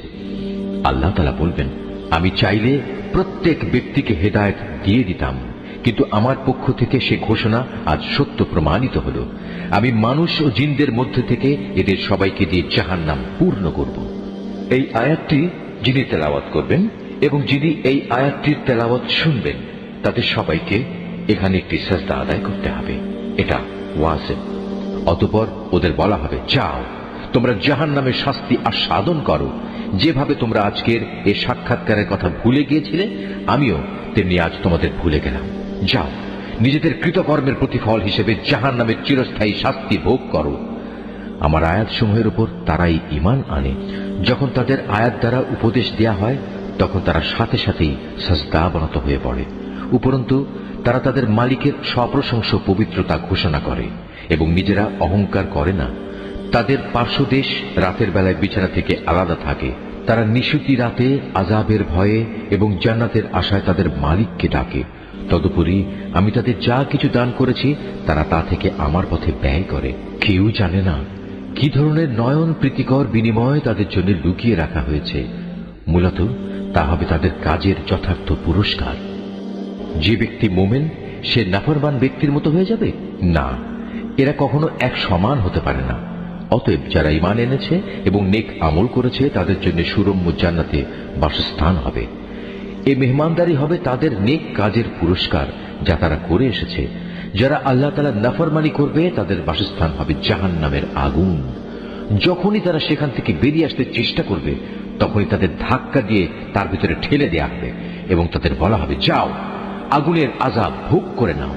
আল্লাহ তাআলা বলবেন, আমি চাইলে প্রত্যেক ব্যক্তিকে হেদায়েত দিয়ে দিতাম, কিন্তু আমার পক্ষ থেকে সে ঘোষণা আজ সত্য প্রমাণিত হল। আমি মানুষ ও জিনদের মধ্যে থেকে এদের সবাইকে দিয়ে জাহান্নাম পূর্ণ করব। এই আয়াতটি যিনি তেলাওয়াত করবেন এবং যিনি এই আয়াতটির তেলাওয়াত শুনবেন তাদের সবাইকে এখানে একটি সাজদা আদায় করতে হবে। এটা ওয়াজিব। অতঃপর ওদের বলা হবে, যাও, তোমরা জাহান্নামের শাস্তি আস্বাদন করো। যেভাবে তোমরা আজকের এই সাক্ষাৎকারের কথা ভুলে গিয়েছিলে, আমিও তেমনি আজ তোমাদের ভুলে গেলাম। যাও, নিজেদের কৃতকর্মের প্রতিফল হিসেবে জাহান্নামের চিরস্থায়ী শাস্তি ভোগ করো। আমার আয়াতসমূহের উপর তারাই ঈমান আনে। যখন তাদের আয়াত দ্বারা উপদেশ দেয়া হয় তখন তারা সাথে সাথেই সাজদাবনত হয়ে পড়ে। উপরন্তু তারা তাদের মালিকের সপ্রশংস পবিত্রতা ঘোষণা করে এবং নিজেরা অহংকার করে না। তাদের পার্শ্বদেশ রাতের বেলায় বিছানা থেকে আলাদা থাকে। তারা নিশুতি রাতে আযাবের ভয়ে এবং জান্নাতের আশায় তাদের মালিককে ডাকে। তদুপরি আমি তাদের যা কিছু দান করেছি তারা তা থেকে আমার পথে ব্যয় করে। কেউ জানে না কি ধরনের নয়ন প্রীতিকর বিনিময় তাদের জন্য লুকিয়ে রাখা হয়েছে। মূলত তা হবে তাদের কাজের যথার্থ পুরস্কার। যে ব্যক্তি মোমেন সে নাফরমান ব্যক্তির মতো হয়ে যাবে? না, এরা কখনো এক সমান হতে পারে না। অতএব যারা ঈমান এনেছে এবং নেক আমল করেছে তাদের জন্য সুরম্য জান্নাতে বাসস্থান হবে। এই মেহমানদারি হবে তাদের নেক কাজের পুরস্কার যা তারা করে এসেছে। যারা আল্লাহ তাআলার নাফরমানি করবে তাদের বাসস্থান হবে জাহান্নামের আগুন। যখনই তারা সেখান থেকে বেরিয়ে আসতে চেষ্টা করবে তখনই তাদের ধাক্কা দিয়ে তার ভিতরে ঠেলে দেয়া হবে এবং তাদের বলা হবে, যাও, আগুনের আযাব ভোগ করে নাও।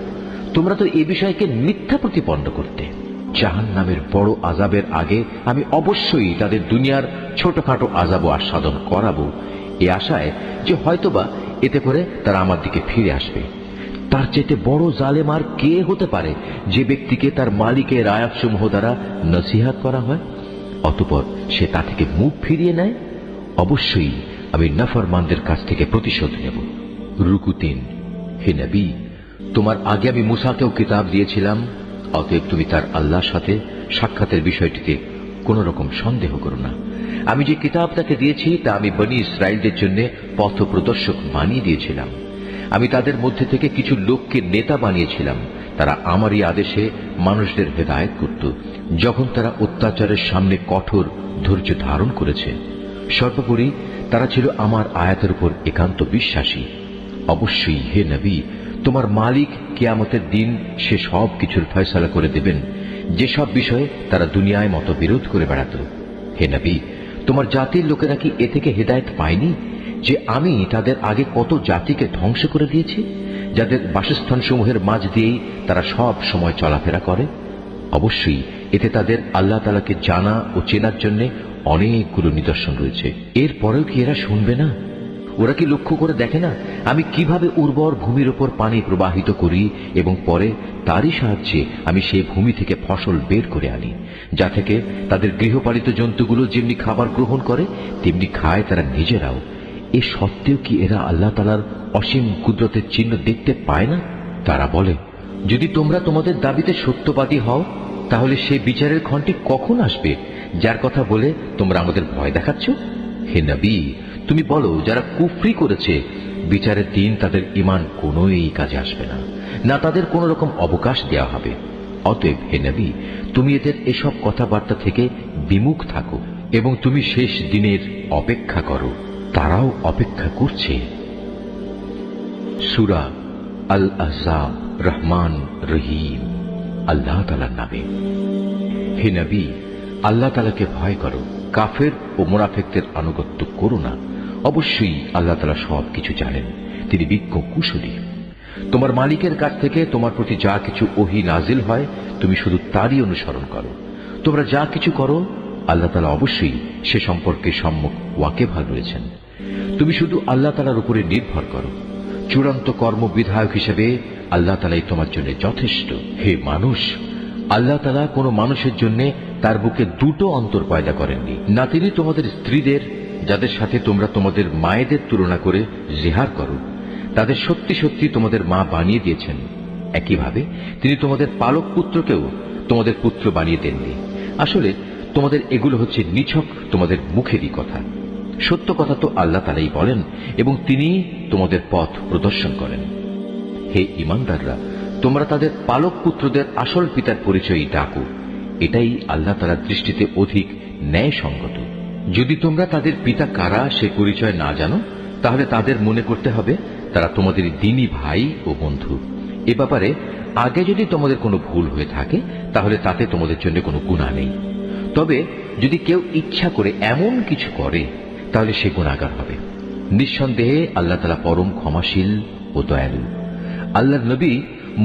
তোমরা তো এই বিষয়কে মিথ্যা প্রতিপন্ন করতে। জাহান্নামের বড় আযাবের আগে আমি অবশ্যই তাদের দুনিয়ার ছোটখাটো আযাবও আস্বাদন করাবো, এই আশায় যে হয়তোবা এতে করে তারা আমার দিকে ফিরে আসবে। তার চাইতে বড় জালেম আর কে হতে পারে যে ব্যক্তিকে তার মালিকের আয়াতসমূহ দ্বারা নসিহত করা হয়, অতঃপর সে তা থেকে মুখ ফিরিয়ে নেয়। অবশ্যই আমি নাফরমানদের কাছ থেকে প্রতিশোধ নেব। রুকু ৩। হে নবী, তোমার আগে আমি মুসাকেও কিতাব দিয়েছিলাম, অতএব তুমি তার আল্লাহর সাথে সাক্ষাতের বিষয়টিতে কোন রকম সন্দেহ করো না। আমি যে কিতাব তাকে দিয়েছি তা আমি বনী ইসরায়েলদের জন্য পথ প্রদর্শক বানিয়ে দিয়েছিলাম। আমি তাদের মধ্যে থেকে কিছু লোককে নেতা বানিয়েছিলাম, তারা আমারই আদেশে মানুষদের হেদায়েত করত যখন তারা অত্যাচারের সামনে কঠোর ধৈর্য ধারণ করেছে। সর্বোপরি তারা ছিল আমার আয়াতের উপর একান্ত বিশ্বাসী। অবশ্যই হে নবী, তোমার মালিক কিয়ামতের দিন সে সব কিছুর ফয়সালা করে দেবেন যেসব বিষয়ে তারা দুনিয়ায় মতবিরোধ করে বেড়াত। হে নবী, তোমার জাতির লোকেরা কি এ থেকে হেদায়েত পায়নি যে আমি তাদের আগে কত জাতিকে ধ্বংস করে দিয়েছি, যাদের বাসস্থান সমূহের মাঝ দিয়েই তারা সব সময় চলাফেরা করে? অবশ্যই এতে তাদের আল্লাহ তাআলাকে জানা ও চেনার জন্য অনেকগুলো নিদর্শন রয়েছে। এরপরেও কি এরা শুনবে না? ওরা কি লক্ষ্য করে দেখে না আমি কিভাবে উর্বর ভূমির উপর পানি প্রবাহিত করি এবং পরে তারই সাহায্যে আমি সেই ভূমি থেকে ফসল বের করে আনি, যা থেকে তাদের গৃহপালিত জন্তুগুলো যেমনি খাবার গ্রহণ করে তেমনি খায় তারা নিজেরাও। এ সত্ত্বেও কি এরা আল্লাহ তাআলার অসীম কুদরতের চিহ্ন দেখতে পায় না? তারা বলে, যদি তোমরা তোমাদের দাবিতে সত্যবাদী হও তাহলে সেই বিচারের ক্ষণটি কখন আসবে যার কথা বলে তোমরা আমাদের ভয় দেখাচ্ছ? হে নবী, তুমি বলো, যারা কুফরি করেছে বিচারের দিন তাদের ঈমান কোনোই কাজে আসবে না, না তাদের কোন রকম অবকাশ দেওয়া হবে। অতএব হে নবী, তুমি এদের এসব কথাবার্তা থেকে বিমুখ থাকো এবং তুমি শেষ দিনের অপেক্ষা করো। তারাও অপেক্ষা করছে। সূরা আল আহজাব। রহমান রহিম। আল্লাহ তাআলার নামে। হে নবী, আল্লাহ তাআলাকে ভয় করো, কাফের ও মুনাফিকদের আনুগত্য করো না। অবশ্যই আল্লাহ তাআলা সবকিছু জানেন, তিনি বিজ্ঞ কুশলী। তোমার মালিকের কাছ থেকে তোমার প্রতি যা কিছু ওহী নাজিল হয় তুমি শুধু তারই অনুসরণ করো। তোমরা যা কিছু করো আল্লাহ তাআলা অবশ্যই সে সম্পর্কে সম্যক ওয়াকিবহাল রয়েছেন। তুমি শুধু আল্লাহ তাআলার উপরে নির্ভর করো। চূড়ান্ত কর্মবিধায়ক হিসেবে আল্লাহ তাআলাই তোমার জন্য যথেষ্ট। হে মানুষ, আল্লাহ তাআলা কোনো মানুষের জন্য তার বুকে দুটো অন্তর পয়দা করেননি, না তিনি তোমাদের স্ত্রীদের যাদের সাথে তোমরা তোমাদের মায়েদের তুলনা করে জিহার করো তাদের সত্যি সত্যি তোমাদের মা বানিয়ে দিয়েছেন। একইভাবে তিনি তোমাদের পালক পুত্রকেও তোমাদের পুত্র বানিয়ে দেননি। আসলে তোমাদের এগুলো হচ্ছে নিছক তোমাদের মুখেরই কথা। সত্য কথা তো আল্লাহ তাআলাই বলেন এবং তিনি তোমাদের পথ প্রদর্শন করেন। হে ঈমানদাররা, তোমরা তাদের পালক পুত্রদের আসল পিতার পরিচয়ই ডাকো, এটাই আল্লাহ তাআলার দৃষ্টিতে অধিক ন্যায়সঙ্গত। যদি তোমরা তাদের পিতা কারা সে পরিচয় না জানো তাহলে তাদের মনে করতে হবে তারা তোমাদের দ্বীনী ভাই ও বন্ধু। এ ব্যাপারে আগে যদি তোমাদের কোনো ভুল হয়ে থাকে তাহলে তাতে তোমাদের জন্য কোনো গুনাহ নেই। তবে যদি কেউ ইচ্ছা করে এমন কিছু করে তাহলে সে গুনাহগার হবে। নিঃসন্দেহে আল্লাহ তাআলা পরম ক্ষমাশীল ও দয়ালু। আল্লাহর নবী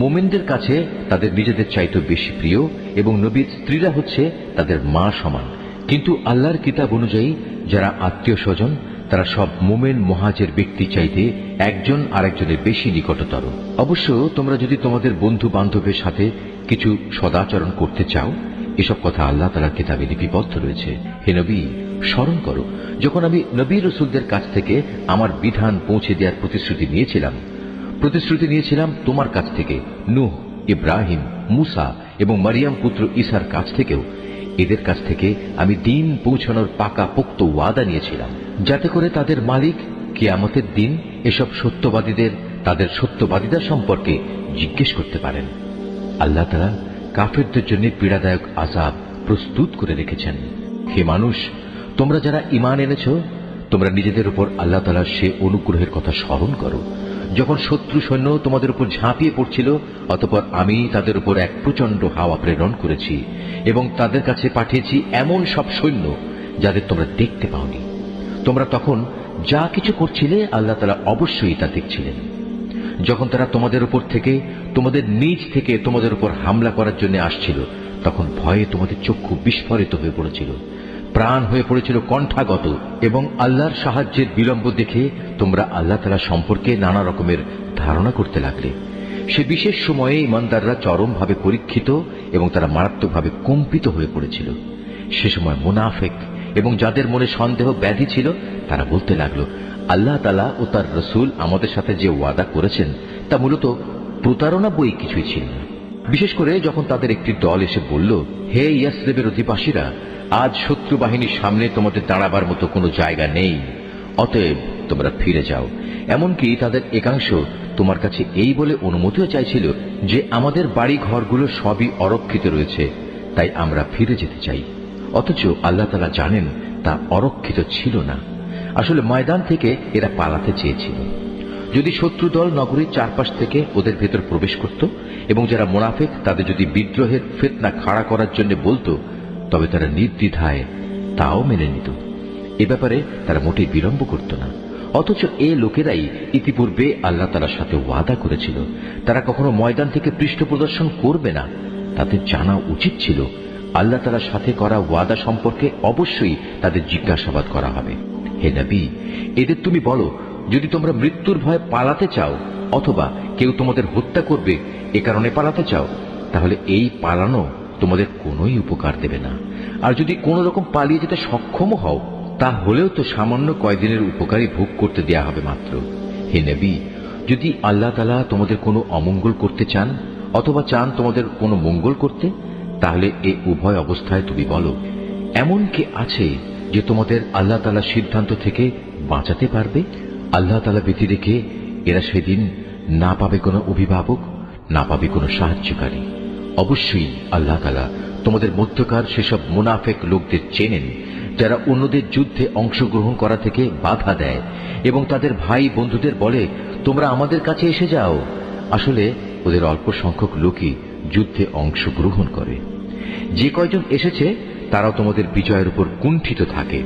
মুমিনদের কাছে তাদের নিজেদের চাইতে বেশি প্রিয় এবং নবীর স্ত্রীরা হচ্ছে তাদের মা সমান। কিন্তু আল্লাহর কিতাব অনুযায়ী যারা আত্মীয় স্বজন তারা সব মুমিন মুহাজির ব্যক্তি চাইতে একজন আরেকজনের বেশি নিকটতর। অবশ্য তোমরা যদি তোমাদের বন্ধু বান্ধবের সাথে কিছু সদাচরণ করতে চাও, এসব কথা আল্লাহ তাআলার কিতাবে লিপিবদ্ধ রয়েছে। হে নবী, স্মরণ করো যখন আমি নবী রাসূলদের কাছ থেকে আমার বিধান পৌঁছে দেওয়ার প্রতিশ্রুতি নিয়েছিলাম তোমার কাছ থেকে, নূহ, ইব্রাহিম, মুসা এবং মারিয়াম পুত্র ঈসার কাছ থেকেও। এদের কাছ থেকে আমি দিন পৌঁছানোর পাকা পোক্ত ওয়াদা নিয়েছিলাম, যাতে করে তাদের মালিক কিয়ামতের দিন এসব সত্যবাদীদের তাদের সত্যবাদিতা সম্পর্কে জিজ্ঞেস করতে পারেন। আল্লাহ তাআলা কাফেরদের জন্য পীড়াদায়ক আযাব প্রস্তুত করে রেখেছেন। হে মানুষ, তোমরা যারা ঈমান এনেছ তোমরা নিজেদের উপর আল্লাহ তাআলার সে অনুগ্রহের কথা স্মরণ করো যখন শত্রু সৈন্য তোমাদের উপর ঝাঁপিয়ে পড়ছিল, অতঃপর আমি তাদের উপর এক প্রচন্ড হাওয়া প্রেরণ করেছি এবং তাদের কাছে পাঠিয়েছি এমন সব সৈন্য যাদের তোমরা দেখতে পাওনি। তোমরা তখন যা কিছু করছিলে আল্লাহ তাআলা অবশ্যই তা দেখছিলেন। যখন তারা তোমাদের উপর থেকে, তোমাদের নিজ থেকে তোমাদের উপর হামলা করার জন্য আসছিল, তখন ভয়ে তোমাদের চক্ষু বিস্ফোরিত হয়ে পড়েছিল, প্রাণ হয়ে পড়েছিল কণ্ঠাগত, এবং আল্লাহর সাহায্যের বিলম্ব দেখে তোমরা আল্লাহ তাআলা সম্পর্কে নানা রকমের ধারণা করতে লাগলে। সে বিশেষ সময়ে ইমানদাররা চরমভাবে পরীক্ষিত এবং তারা মারাত্মকভাবে কম্পিত হয়ে পড়েছিল। সে সময় মুনাফিক এবং যাদের মনে সন্দেহ ব্যাধি ছিল, তারা বলতে লাগলো, আল্লাহ তাআলা ও তার রাসূল আমাদের সাথে যে ওয়াদা করেছেন তা মূলত প্রতারণা বই কিছুই ছিল না। বিশেষ করে যখন তাদের একটি দল এসে বলল, হে ইয়াসরিবের অধিবাসীরা, আজ শত্রু বাহিনীর সামনে তোমাদের দাঁড়াবার মতো কোনো জায়গা নেই, অতএব তোমরা ফিরে যাও। এমনকি তাদের একাংশ তোমার কাছে এই বলে অনুমতিও চাইছিল যে আমাদের বাড়ি ঘরগুলো সবই অরক্ষিত রয়েছে, তাই আমরা ফিরে যেতে চাই। অথচ আল্লাহ তাআলা জানেন তা অরক্ষিত ছিল না। আসলে ময়দান থেকে এরা পালাতে চেয়েছিল। যদি শত্রু দল নগরীর চারপাশ থেকে ওদের ভেতর প্রবেশ করত এবং যারা মুনাফিক তাদের যদি বিদ্রোহের ফিতনা খাড়া করার জন্য বলতো, তবে তারা নির্দ্বিধায় তাও মেনে নিত। এ ব্যাপারে তারা মোটেই বিলম্ব করত না। অথচ এ লোকেরাই ইতিপূর্বে আল্লাহ তাআলার সাথে ওয়াদা করেছিল তারা কখনো ময়দান থেকে পৃষ্ঠ প্রদর্শন করবে না। তাদের জানা উচিত ছিল আল্লাহ তাআলার সাথে করা ওয়াদা সম্পর্কে অবশ্যই তাদের জিজ্ঞাসাবাদ করা হবে। হে নবী, এদের তুমি বলো, যদি তোমরা মৃত্যুর ভয়ে পালাতে চাও অথবা কেউ তোমাদের হত্যা করবে এ কারণে পালাতে চাও, তাহলে এই পালানো তোমাদের কোনোই উপকার দেবে না। আর যদি কোনো রকম পালিয়ে যেতে সক্ষম হও, তা হলেও তো সামান্য কয়দিনের উপকারই ভোগ করতে দেয়া হবে মাত্র। হে নবী, যদি আল্লাহ তাআলা তোমাদের কোনো অমঙ্গল করতে চান অথবা চান তোমাদের কোনো মঙ্গল করতে, তাহলে এই উভয় অবস্থায় তুমি বলো, এমন কে আছে যে তোমাদের আল্লাহ তাআলার সিদ্ধান্ত থেকে বাঁচাতে পারবে? আল্লাহ তাআলা ব্যতী রেখে এরা সেদিন না পাবে কোনো অভিভাবক, না পাবে কোনো সাহায্যকারী। অবশ্যই আল্লাহ তাআলা তোমাদের মধ্যকার সেসব মুনাফিক লোকদের চেনেন যারা অন্যদের যুদ্ধে অংশগ্রহণ করা থেকে বাধা দেয় এবং তাদের ভাই বন্ধুদের বলে, তোমরা আমাদের কাছে এসে যাও। আসলে ওদের অল্প সংখ্যক লোকই যুদ্ধে অংশগ্রহণ করে। যে কয়জন এসেছে তারাও তোমাদের বিজয়ের উপর কুণ্ঠিত থাকে।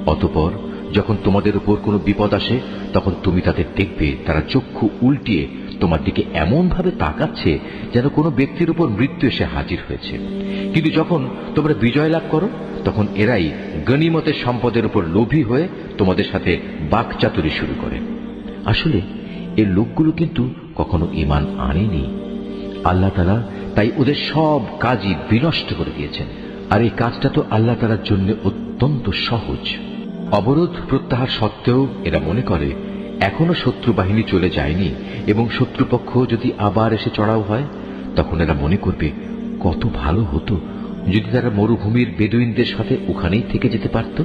অতঃপর যখন তোমাদের উপর কোনো বিপদ আসে, তখন তুমি তাদের দেখবে তারা চক্ষু উল্টিয়ে তোমার দিকে এমন ভাবে তাকাচ্ছে যেন কোনো ব্যক্তির উপর মৃত্যু এসে হাজির হয়েছে। কিন্তু যখন তোমরা বিজয় লাভ করো, তখন এরাই গনিমতের সম্পদের উপর লোভী হয়ে তোমাদের সাথে বাকচাতুরি শুরু করে। আসলে এই লোকগুলো কিন্তু কখনো ঈমান আনেনি। আল্লাহ তাআলা তাই ওদের সব কাজই বিনষ্ট করে দিয়েছেন। আর এই কাজটা তো আল্লাহ তাআলার জন্য অত্যন্ত সহজ। অবরোধ প্রত্যাহার সত্ত্বেও এরা মনে করে এখনো শত্রু বাহিনী চলে যায়নি এবং শত্রুপক্ষ যদি আবার এসে চড়াও হয়, তখন এরা মনে করবে কত ভালো হতো যদি তারা মরুভূমির বেদুইনদের সাথে ওখানেই থেকে যেতে পারত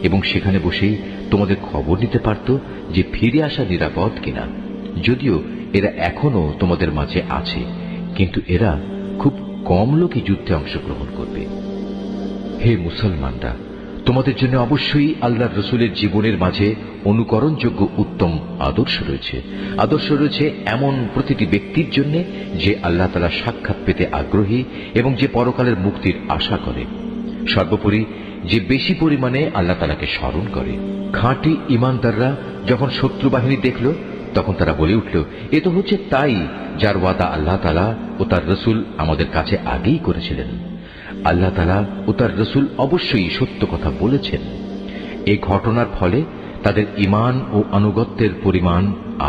এবং সেখানে বসেই তোমাদের খবর নিতে পারত যে ফিরে আসা নিরাপদ কিনা। যদিও এরা এখনো তোমাদের মাঝে আছে, কিন্তু এরা খুব কম লোকই যুদ্ধে অংশগ্রহণ করবে। হে মুসলমানরা, তোমাদের জন্য অবশ্যই আল্লাহর রাসূলের জীবনের মাঝে অনুকরণযোগ্য উত্তম আদর্শ রয়েছে। আদর্শ রয়েছে এমন প্রতিটি ব্যক্তির জন্য যে আল্লাহ তাআলার সাক্ষাৎ পেতে আগ্রহী এবং যে পরকালের মুক্তির আশা করে। সর্বোপরি যে বেশি পরিমাণে আল্লাহ তাআলাকে স্মরণ করে। খাঁটি ঈমানদাররা যখন শত্রু বাহিনী দেখল, তখন তারা বলে উঠল, এ তো হচ্ছে তাই যার ওয়াদা আল্লাহ তাআলা ও তার রাসূল আমাদের কাছে আগেই করেছিলেন। আল্লাহ তাআলা ও তার রাসূল অবশ্যই সত্য কথা বলেছেন। এই ঘটনার ফলে তাদের ঈমান ও আনুগত্যের পরিমাণ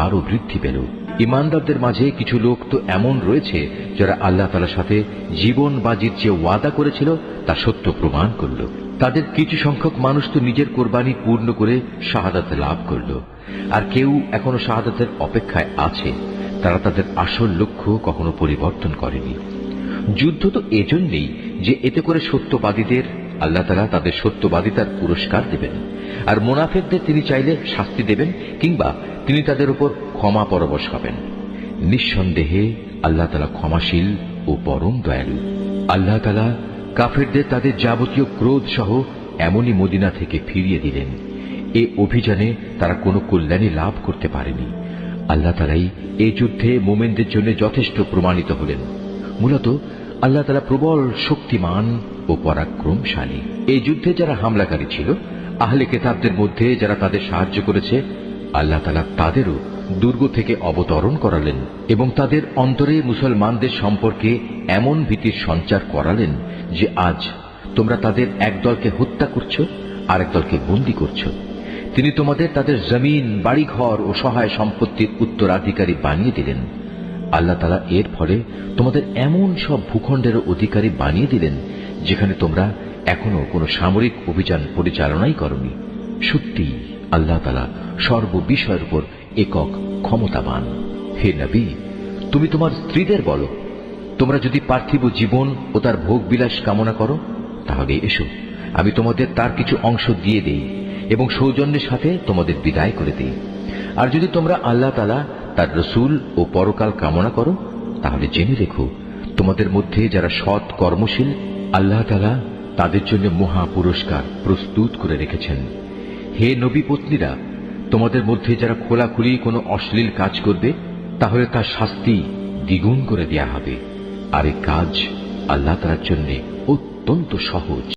আরও বৃদ্ধি পেল। ঈমানদারদের মাঝে কিছু লোক তো এমন রয়েছে যারা আল্লাহ তাআলার সাথে জীবন বাজির যে ওয়াদা করেছিল তা সত্য প্রমাণ করল। তাদের কিছু সংখ্যক মানুষ তো নিজের কোরবানি পূর্ণ করে শাহাদাত লাভ করল, আর কেউ এখনো শাহাদাতের অপেক্ষায় আছে। তারা তাদের আসল লক্ষ্য কখনো পরিবর্তন করেনি। যুদ্ধ তো এজন্যই যে এতে করে সত্যবাদীদের আল্লাহ তাআলা তাদের সত্যবাদিতার পুরস্কার দেবেন, আর মুনাফিকদের তিনি চাইলে শাস্তি দেবেন কিংবা তিনি তাদের উপর ক্ষমা পরবশ হবেন। নিঃসন্দেহে আল্লাহ তাআলা ক্ষমাশীল ও পরম দয়ালু। আল্লাহ তাআলা কাফেরদের তাদের যাবতীয় ক্রোধ সহ এমনই মদিনা থেকে ফিরিয়ে দিলেন। এ অভিযানে তারা কোনো কল্যাণী লাভ করতে পারেনি। আল্লাহ তাআলাই এই যুদ্ধে মুমিনদের জন্য যথেষ্ট প্রমাণিত হলেন। মূলত আল্লাহ তাআলা প্রবল শক্তিমান ও পরাক্রমশালী। এই যুদ্ধে যারা হামলাকারী ছিল, আহলে কিতাবদের মধ্যে যারা তাদের সাহায্য করেছে, আল্লাহ তাআলা তাদেরও দুর্গ থেকে অবতরণ করালেন এবং তাদের অন্তরে মুসলমানদের সম্পর্কে এমন ভীতির সঞ্চার করালেন যে আজ তোমরা তাদের একদলকে হত্যা করছো আর একদলকে বন্দী করছো। তিনি তোমাদের তাদের জমিন, বাড়িঘর ও সহায় সম্পত্তির উত্তরাধিকারী বানিয়ে দিলেন। আল্লাহ তাআলা এর ফলে তোমাদের এমন সব ভূখণ্ডেরও অধিকারী বানিয়ে দিলেন যেখানে তোমরা এখনো কোনো সামরিক অভিযান পরিচালনাই করনি। সত্যি আল্লাহ তাআলা সর্ববিষয়ের উপর একক ক্ষমতাবান। হে নবী, তুমি তোমার স্ত্রীদের বলো, তোমরা যদি পার্থিব জীবন ও তার ভোগ বিলাস কামনা করো তাহলে এসো, আমি তোমাদের তার কিছু অংশ দিয়ে দেই এবং সৌজন্যের সাথে তোমাদের বিদায় করে দেই। আর যদি তোমরা আল্লাহ তাআলা, তার রসূল ও পরকাল কামনা করো তাহলে জেনে রেখো, তোমাদের মধ্যে যারা সৎ কর্মশীল আল্লাহ তাআলা তাদের জন্য মহা পুরস্কার প্রস্তুত করে রেখেছেন। হে নবী পত্নীরা, তোমাদের মধ্যে যারা খোলাখুলি কোনো অশ্লীল কাজ করবে তাহলে তার শাস্তি দ্বিগুণ করে দেয়া হবে। আর এই কাজ আল্লাহ তাআলার জন্য অত্যন্ত সহজ।